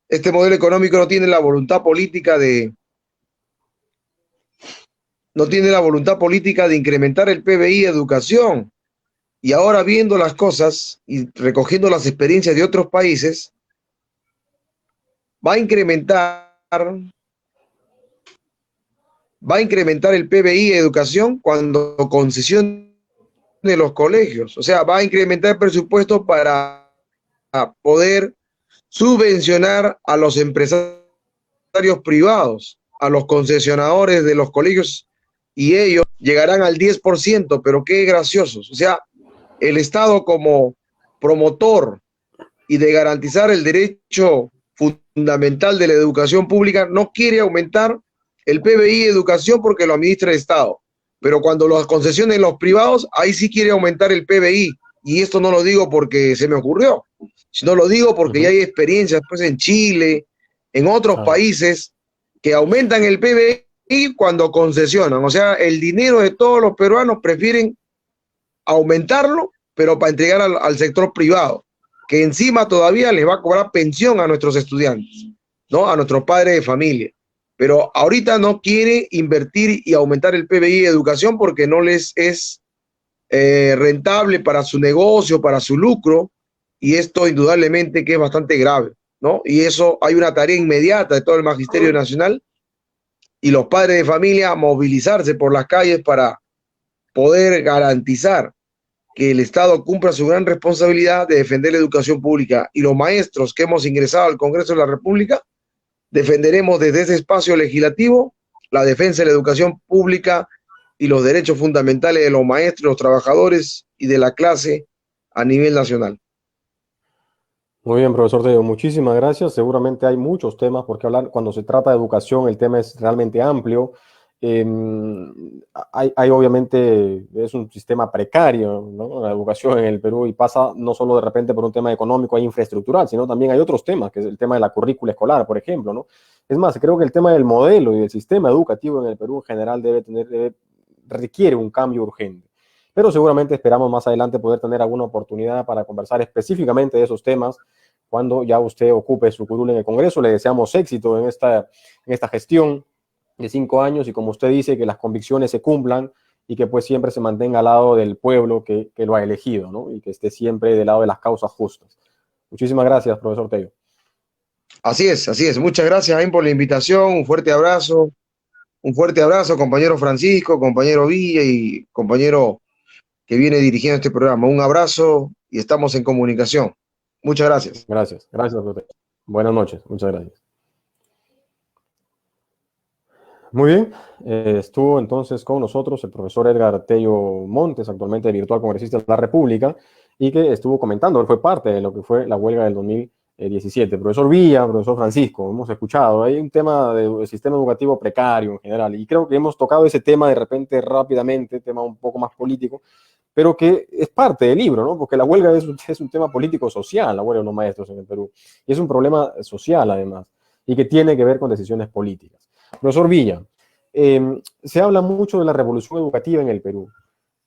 Este modelo económico no tiene la voluntad política de incrementar el PBI de educación. Y ahora viendo las cosas y recogiendo las experiencias de otros países, va a incrementar el PBI de educación cuando concesione los colegios. O sea, va a incrementar el presupuesto para poder subvencionar a los empresarios privados, a los concesionadores de los colegios, y ellos llegarán al 10%, pero qué graciosos. O sea, el Estado como promotor y de garantizar el derecho fundamental de la educación pública no quiere aumentar el PBI de educación porque lo administra el Estado. Pero cuando las concesiones los privados, ahí sí quiere aumentar el PBI. Y esto no lo digo porque se me ocurrió, sino lo digo porque ya hay experiencias pues, en Chile, en otros países, que aumentan el PBI cuando concesionan. O sea, el dinero de todos los peruanos prefieren aumentarlo, pero para entregar al sector privado, que encima todavía les va a cobrar pensión a nuestros estudiantes, ¿no? A nuestros padres de familia. Pero ahorita no quiere invertir y aumentar el PBI de educación porque no les es rentable para su negocio, para su lucro, y esto indudablemente que es bastante grave, ¿no? Y eso hay una tarea inmediata de todo el Magisterio Nacional y los padres de familia movilizarse por las calles para poder garantizar que el Estado cumpla su gran responsabilidad de defender la educación pública. Y los maestros que hemos ingresado al Congreso de la República defenderemos desde ese espacio legislativo la defensa de la educación pública y los derechos fundamentales de los maestros, los trabajadores y de la clase a nivel nacional. Muy bien, profesor Tello, muchísimas gracias. Seguramente hay muchos temas por qué hablar. Cuando se trata de educación, el tema es realmente amplio. Hay obviamente, es un sistema precario, ¿no? La educación en el Perú, y pasa no solo de repente por un tema económico e infraestructural, sino también hay otros temas, que es el tema de la currícula escolar, por ejemplo, ¿no? Es más, creo que el tema del modelo y del sistema educativo en el Perú en general requiere un cambio urgente. Pero seguramente esperamos más adelante poder tener alguna oportunidad para conversar específicamente de esos temas cuando ya usted ocupe su curul en el Congreso. Le deseamos éxito en esta gestión de 5 años, y como usted dice, que las convicciones se cumplan y que pues siempre se mantenga al lado del pueblo que lo ha elegido, ¿no? Y que esté siempre del lado de las causas justas. Muchísimas gracias, profesor Tello. Así es, así es. Muchas gracias, Jaime, por la invitación. Un fuerte abrazo. Un fuerte abrazo, compañero Francisco, compañero Villa y compañero que viene dirigiendo este programa. Un abrazo y estamos en comunicación. Muchas gracias. Gracias, profesor Tello. Buenas noches, muchas gracias. Muy bien, estuvo entonces con nosotros el profesor Edgar Tello Montes, actualmente virtual congresista de la República, y que estuvo comentando, él fue parte de lo que fue la huelga del 2017. Profesor Villa, profesor Francisco, hemos escuchado, hay un tema del sistema educativo precario en general, y creo que hemos tocado ese tema de repente rápidamente, tema un poco más político, pero que es parte del libro, ¿no? Porque la huelga es un tema político-social, la huelga de los maestros en el Perú, y es un problema social además, y que tiene que ver con decisiones políticas. Profesor Villa, se habla mucho de la revolución educativa en el Perú,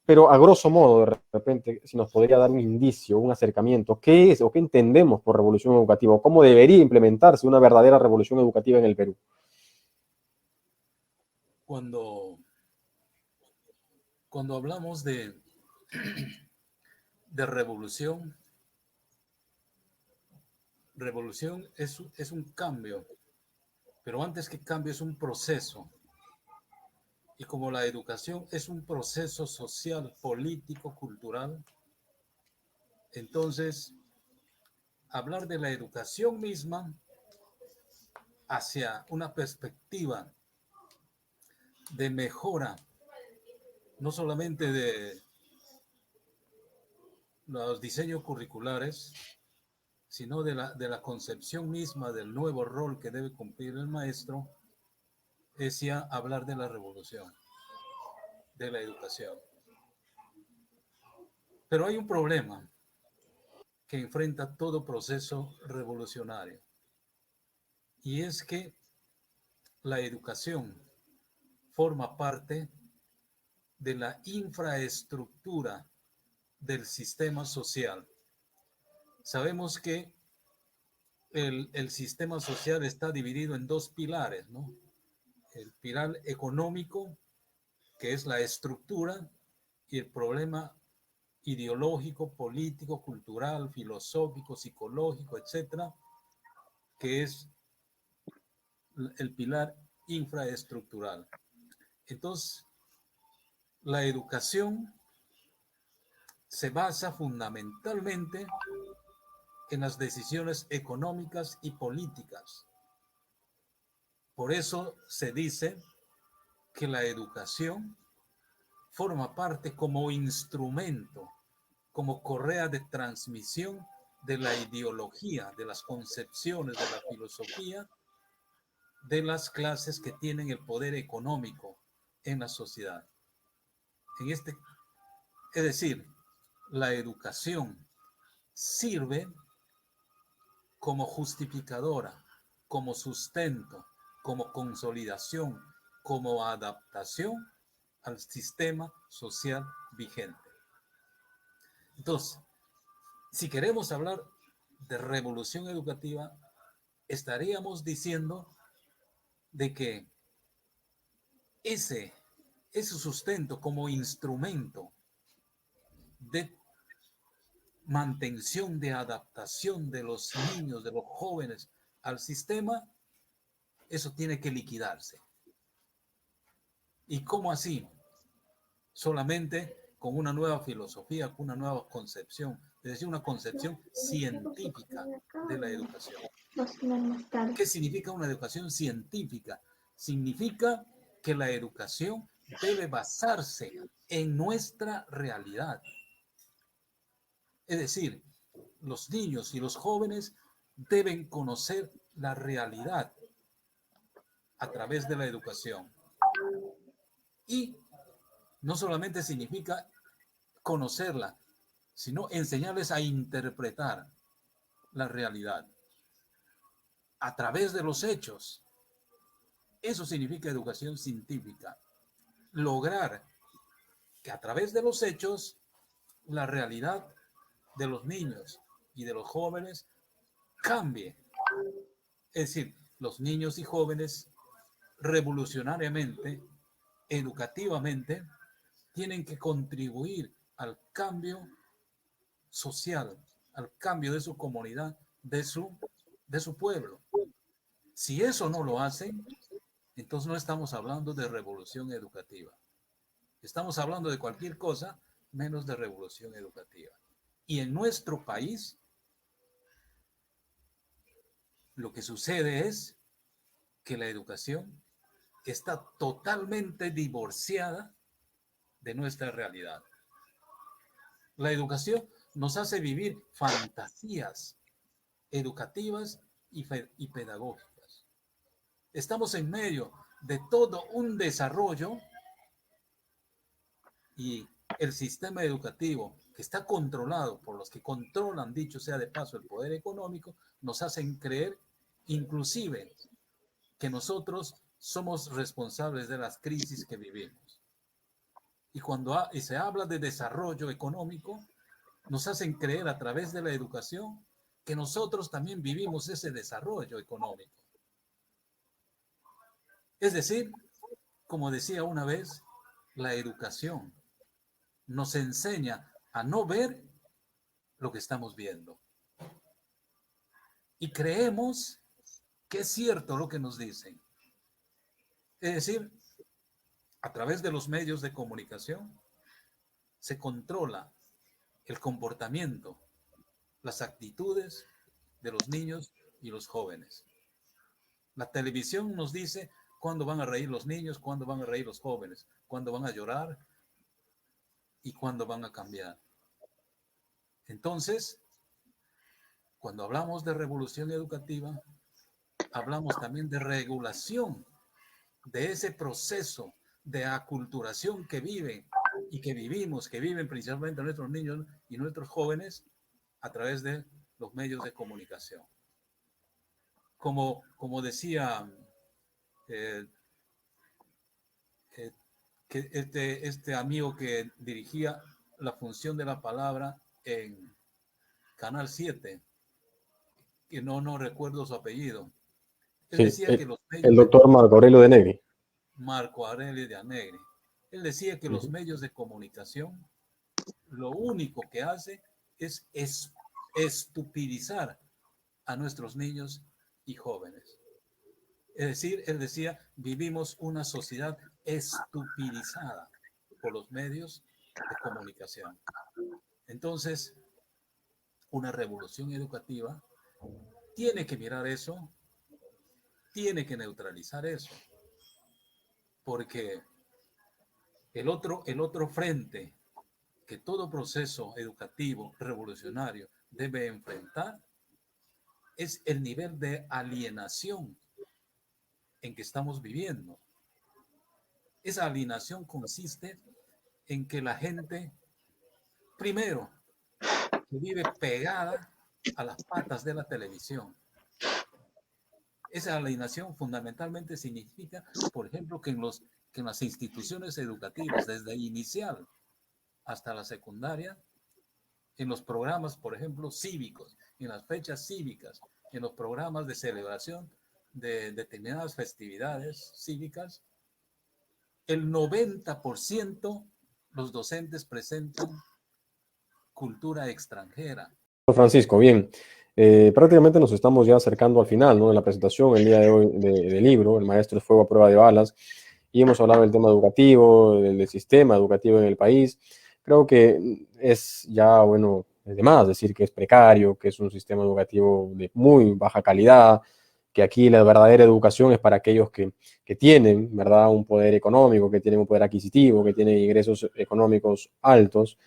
pero a grosso modo, de repente, si nos podría dar un indicio, un acercamiento, ¿qué es o qué entendemos por revolución educativa? ¿O cómo debería implementarse una verdadera revolución educativa en el Perú? Cuando hablamos de revolución es un cambio, pero antes que cambio es un proceso. Y como la educación es un proceso social, político, cultural, entonces hablar de la educación misma hacia una perspectiva de mejora, no solamente de los diseños curriculares, sino de la concepción misma del nuevo rol que debe cumplir el maestro, es ya hablar de la revolución, de la educación. Pero hay un problema que enfrenta todo proceso revolucionario, y es que la educación forma parte de la infraestructura del sistema social. Sabemos que el sistema social está dividido en dos pilares, ¿no? El pilar económico, que es la estructura, y el problema ideológico, político, cultural, filosófico, psicológico, etcétera, que es el pilar infraestructural. Entonces, la educación se basa fundamentalmente en las decisiones económicas y políticas. Por eso se dice que la educación forma parte como instrumento, como correa de transmisión de la ideología, de las concepciones, de la filosofía, de las clases que tienen el poder económico en la sociedad. Es decir, la educación sirve como justificadora, como sustento, como consolidación, como adaptación al sistema social vigente. Entonces, si queremos hablar de revolución educativa, estaríamos diciendo de que ese sustento como instrumento de mantención, de adaptación de los niños, de los jóvenes al sistema, eso tiene que liquidarse. ¿Y cómo así? Solamente con una nueva filosofía, con una nueva concepción, es decir, una concepción científica de la educación. ¿Qué significa una educación científica? Significa que la educación debe basarse en nuestra realidad. Es decir, los niños y los jóvenes deben conocer la realidad a través de la educación. Y no solamente significa conocerla, sino enseñarles a interpretar la realidad a través de los hechos. Eso significa educación científica. Lograr que a través de los hechos la realidad de los niños y de los jóvenes cambie. Es decir, los niños y jóvenes revolucionariamente, educativamente, tienen que contribuir al cambio social, al cambio de su comunidad, de su pueblo. Si eso no lo hacen, entonces no estamos hablando de revolución educativa. Estamos hablando de cualquier cosa menos de revolución educativa. Y en nuestro país, lo que sucede es que la educación está totalmente divorciada de nuestra realidad. La educación nos hace vivir fantasías educativas y pedagógicas. Estamos en medio de todo un desarrollo y el sistema educativo que está controlado por los que controlan, dicho sea de paso, el poder económico, nos hacen creer inclusive que nosotros somos responsables de las crisis que vivimos. Y cuando se habla de desarrollo económico, nos hacen creer a través de la educación que nosotros también vivimos ese desarrollo económico. Es decir, como decía una vez, la educación nos enseña a no ver lo que estamos viendo. Y creemos que es cierto lo que nos dicen. Es decir, a través de los medios de comunicación se controla el comportamiento, las actitudes de los niños y los jóvenes. La televisión nos dice cuándo van a reír los niños, cuándo van a reír los jóvenes, cuándo van a llorar y cuándo van a cambiar. Entonces, cuando hablamos de revolución educativa, hablamos también de regulación de ese proceso de aculturación que viven y que vivimos, que viven principalmente nuestros niños y nuestros jóvenes a través de los medios de comunicación. Como decía que este amigo que dirigía la función de la palabra en Canal 7, que no recuerdo su apellido. Él Sí, decía que los medios el doctor Marco Aurelio de Negri. Marco Aurelio de Negri. Él decía que los medios de comunicación lo único que hace es estupidizar a nuestros niños y jóvenes. Es decir, él decía, vivimos una sociedad estupidizada por los medios de comunicación. Entonces, una revolución educativa tiene que mirar eso, tiene que neutralizar eso, porque el otro frente que todo proceso educativo revolucionario debe enfrentar es el nivel de alienación en que estamos viviendo. Esa alienación consiste en que la gente, primero, que vive pegada a las patas de la televisión. Esa alienación fundamentalmente significa, por ejemplo, que en las instituciones educativas, desde inicial hasta la secundaria, en los programas, por ejemplo, cívicos, en las fechas cívicas, en los programas de celebración de determinadas festividades cívicas, el 90% los docentes presentan cultura extranjera. Francisco, bien, prácticamente nos estamos ya acercando al final, ¿no?, de la presentación el día de hoy del libro, El Maestro es Fuego a Prueba de Balas, y hemos hablado del tema educativo, del sistema educativo en el país. Creo que es ya, bueno, de más decir que es precario, que es un sistema educativo de muy baja calidad, que aquí la verdadera educación es para aquellos que tienen, ¿verdad?, un poder económico, que tienen un poder adquisitivo, que tienen ingresos económicos altos,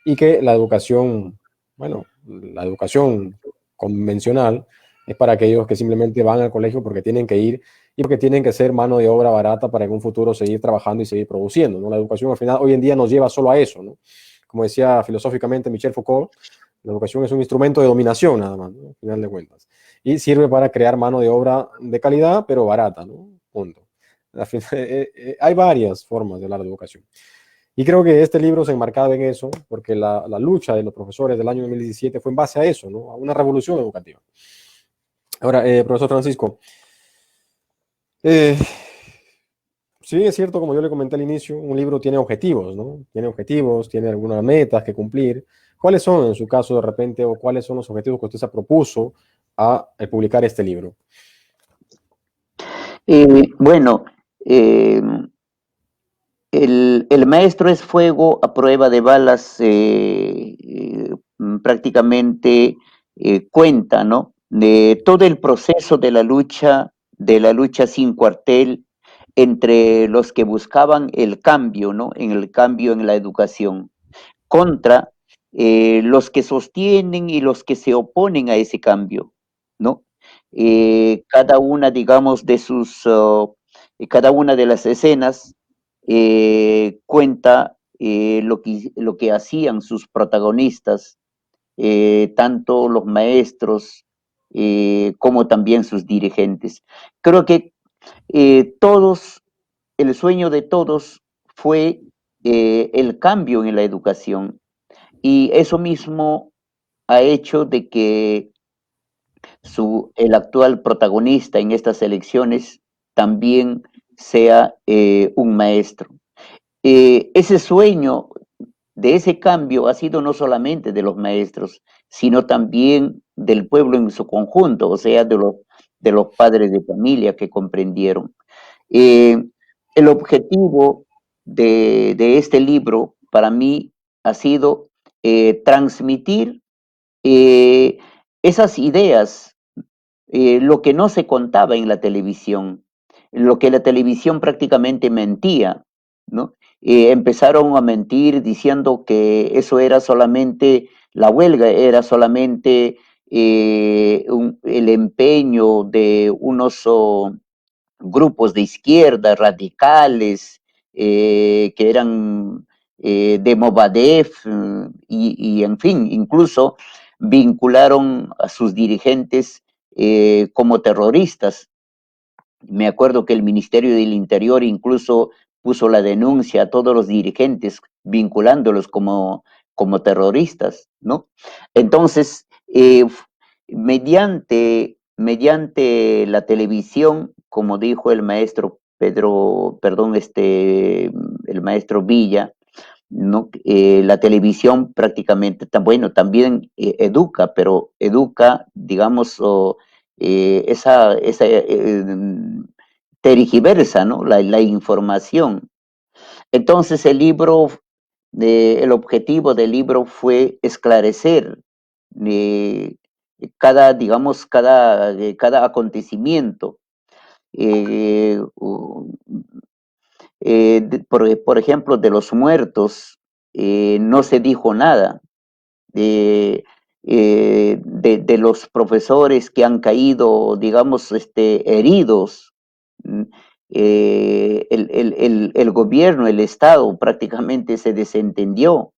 y que la educación, bueno, la educación convencional es para aquellos que simplemente van al colegio porque tienen que ir y porque tienen que ser mano de obra barata para en un futuro seguir trabajando y seguir produciendo, ¿no? La educación al final hoy en día nos lleva solo a eso, ¿no? Como decía filosóficamente Michel Foucault, la educación es un instrumento de dominación nada más, ¿no? Al final de cuentas. Y sirve para crear mano de obra de calidad, pero barata, ¿no? Punto. Al final, hay varias formas de hablar de educación. Y creo que este libro se enmarcaba en eso, porque la lucha de los profesores del año 2017 fue en base a eso, ¿no? A una revolución educativa. Ahora, profesor Francisco, sí es cierto, como yo le comenté al inicio, un libro tiene objetivos, ¿no? Tiene objetivos, tiene algunas metas que cumplir. ¿Cuáles son, en su caso, de repente, o cuáles son los objetivos que usted se propuso a publicar este libro? Bueno, el maestro es fuego a prueba de balas, prácticamente cuenta, ¿no? De todo el proceso de la lucha sin cuartel entre los que buscaban el cambio, ¿no? En el cambio en la educación, contra los que sostienen y los que se oponen a ese cambio, ¿no? Cada una, digamos, cada una de las escenas cuenta lo que hacían sus protagonistas, tanto los maestros como también sus dirigentes. Creo que todos, el sueño de todos fue el cambio en la educación, y eso mismo ha hecho de que el actual protagonista en estas elecciones también sea un maestro. Ese sueño de ese cambio ha sido no solamente de los maestros, sino también del pueblo en su conjunto, o sea, de los padres de familia que comprendieron. El objetivo de este libro para mí ha sido transmitir eh, esas ideas, lo que no se contaba en la televisión, lo que la televisión prácticamente mentía, ¿no? Empezaron a mentir diciendo que eso era solamente, la huelga era solamente el empeño de unos grupos de izquierda radicales que eran de Movadef y en fin, incluso vincularon a sus dirigentes como terroristas. Me acuerdo que el Ministerio del Interior incluso puso la denuncia a todos los dirigentes vinculándolos como terroristas, ¿no? Entonces, mediante la televisión, como dijo el maestro el maestro Villa, ¿no? La televisión prácticamente, bueno, también educa, pero educa, digamos, tergiversa, ¿no? La información. Entonces el objetivo del libro fue esclarecer cada acontecimiento. Por ejemplo, de los muertos no se dijo nada. De los profesores que han caído, digamos, heridos, el gobierno, el Estado prácticamente se desentendió.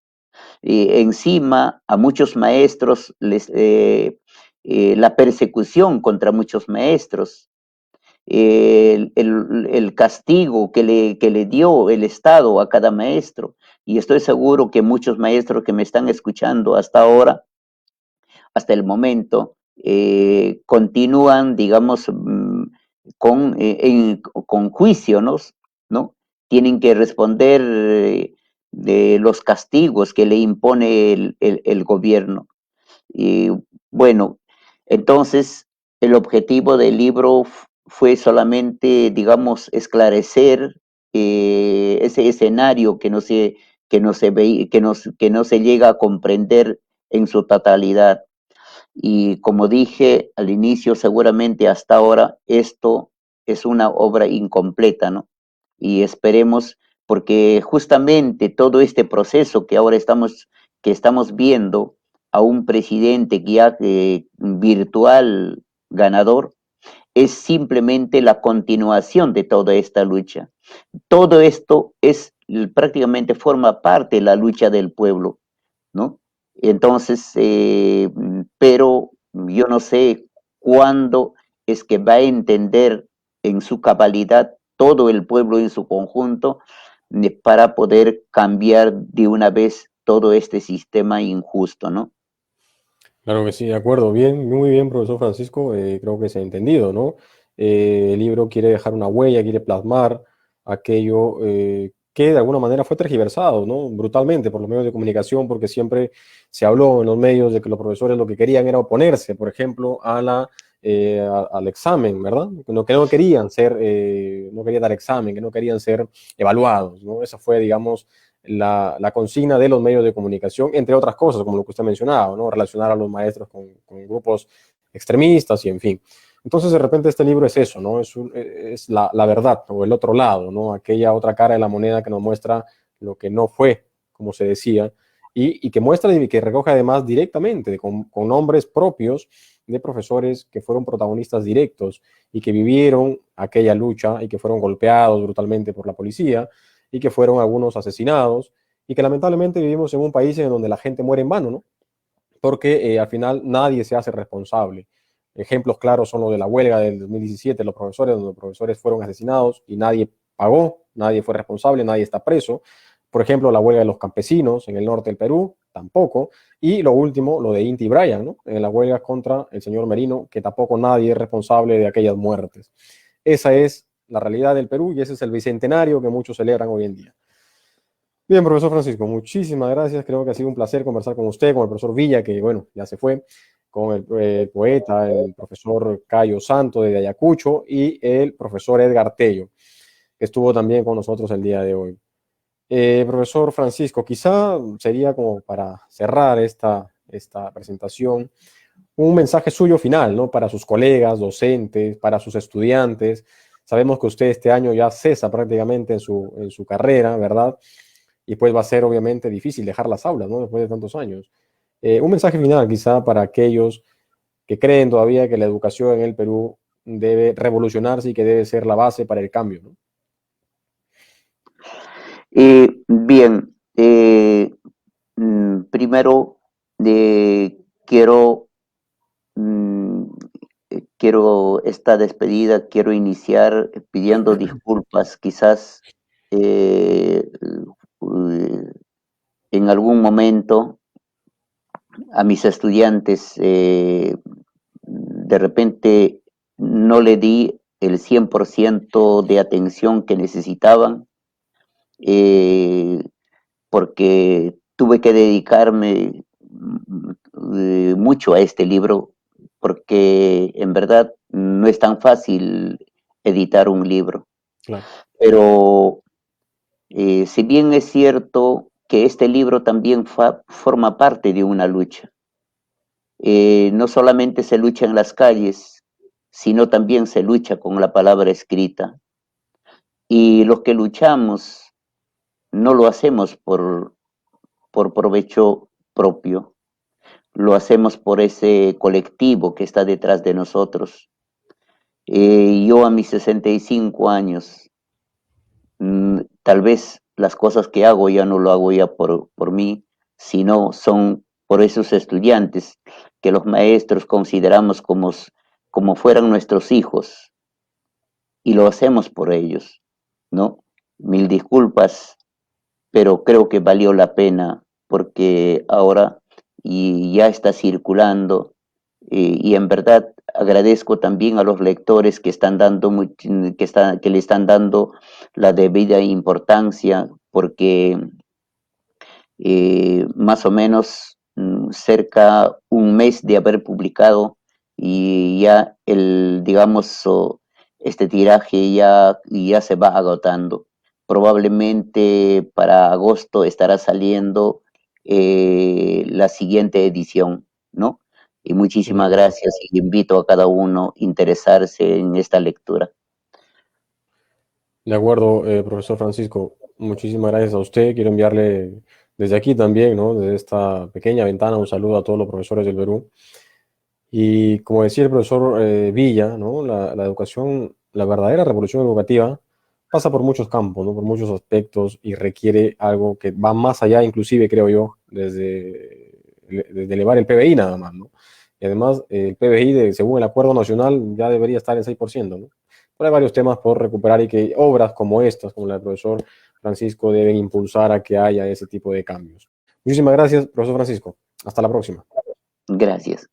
Encima a muchos maestros la persecución contra muchos maestros, el castigo que le dio el Estado a cada maestro. Y estoy seguro que muchos maestros que me están escuchando hasta ahora, hasta el momento, continúan, digamos, con juicio, ¿no? Tienen que responder de los castigos que le impone el gobierno. Y bueno, entonces el objetivo del libro fue solamente, digamos, esclarecer ese escenario que no se llega a comprender en su totalidad. Y como dije al inicio, seguramente hasta ahora esto es una obra incompleta, ¿no? Y esperemos, porque justamente todo este proceso que ahora que estamos viendo a un presidente virtual ganador, es simplemente la continuación de toda esta lucha. Todo esto prácticamente forma parte de la lucha del pueblo, ¿no? Entonces, pero yo no sé cuándo es que va a entender en su cabalidad todo el pueblo en su conjunto para poder cambiar de una vez todo este sistema injusto, ¿no? Claro que sí, de acuerdo. Bien, muy bien, profesor Francisco. Creo que se ha entendido, ¿no? El libro quiere dejar una huella, quiere plasmar aquello que de alguna manera fue tergiversado, ¿no? Brutalmente por los medios de comunicación, porque siempre se habló en los medios de que los profesores lo que querían era oponerse, por ejemplo, al examen, ¿verdad? Que no querían ser, no querían dar examen, que no querían ser evaluados, ¿no? Esa fue, digamos, la consigna de los medios de comunicación, entre otras cosas, como lo que usted mencionaba, ¿no? Relacionar a los maestros con grupos extremistas y en fin. Entonces, de repente, este libro es eso, ¿no? Es la verdad, o el otro lado, ¿no? Aquella otra cara de la moneda que nos muestra lo que no fue, como se decía, y que muestra y que recoge además directamente, con nombres propios de profesores que fueron protagonistas directos y que vivieron aquella lucha y que fueron golpeados brutalmente por la policía y que fueron algunos asesinados y que lamentablemente vivimos en un país en donde la gente muere en vano, ¿no? Porque al final nadie se hace responsable. Ejemplos claros son los de la huelga del 2017, los profesores, donde los profesores fueron asesinados y nadie pagó, nadie fue responsable, nadie está preso. Por ejemplo, la huelga de los campesinos en el norte del Perú, tampoco. Y lo último, lo de Inti Bryan, ¿no? En la huelga contra el señor Merino, que tampoco nadie es responsable de aquellas muertes. Esa es la realidad del Perú y ese es el bicentenario que muchos celebran hoy en día. Bien, profesor Francisco, muchísimas gracias. Creo que ha sido un placer conversar con usted, con el profesor Villa, que bueno, ya se fue, con el poeta, el profesor Cayo Santo de Ayacucho y el profesor Edgar Tello, que estuvo también con nosotros el día de hoy. Profesor Francisco, quizá sería como para cerrar esta presentación, un mensaje suyo final, ¿no? Para sus colegas, docentes, para sus estudiantes. Sabemos que usted este año ya cesa prácticamente en su carrera, ¿verdad? Y pues va a ser obviamente difícil dejar las aulas, ¿no? Después de tantos años. Un mensaje final quizá para aquellos que creen todavía que la educación en el Perú debe revolucionarse y que debe ser la base para el cambio, ¿no? Bien, primero quiero, quiero esta despedida, quiero iniciar pidiendo disculpas, quizás en algún momento a mis estudiantes de repente no le di el 100% de atención que necesitaban, porque tuve que dedicarme mucho a este libro, porque en verdad no es tan fácil editar un libro. Claro. Pero si bien es cierto que este libro también forma parte de una lucha, no solamente se lucha en las calles, sino también se lucha con la palabra escrita. Y los que luchamos no lo hacemos por provecho propio, lo hacemos por ese colectivo que está detrás de nosotros. Yo a mis 65 años, tal vez las cosas que hago ya no lo hago ya por mí, sino son por esos estudiantes que los maestros consideramos como fueran nuestros hijos, y lo hacemos por ellos, ¿no? Mil disculpas, pero creo que valió la pena porque ahora y ya está circulando, y en verdad agradezco también a los lectores que están dando que le están dando la debida importancia, porque más o menos cerca un mes de haber publicado y ya digamos, este tiraje ya se va agotando. Probablemente para agosto estará saliendo la siguiente edición, ¿no? Y muchísimas gracias y invito a cada uno a interesarse en esta lectura. De acuerdo, profesor Francisco, muchísimas gracias a usted. Quiero enviarle desde aquí también, ¿no? Desde esta pequeña ventana, un saludo a todos los profesores del Perú. Y como decía el profesor Villa, ¿no? La educación, la verdadera revolución educativa pasa por muchos campos, ¿no? Por muchos aspectos y requiere algo que va más allá, inclusive, creo yo, desde elevar el PBI nada más, ¿no? Y además, el PBI, según el acuerdo nacional, ya debería estar en 6%, ¿no? Pero hay varios temas por recuperar y que obras como estas, como la del profesor Francisco, deben impulsar a que haya ese tipo de cambios. Muchísimas gracias, profesor Francisco. Hasta la próxima. Gracias.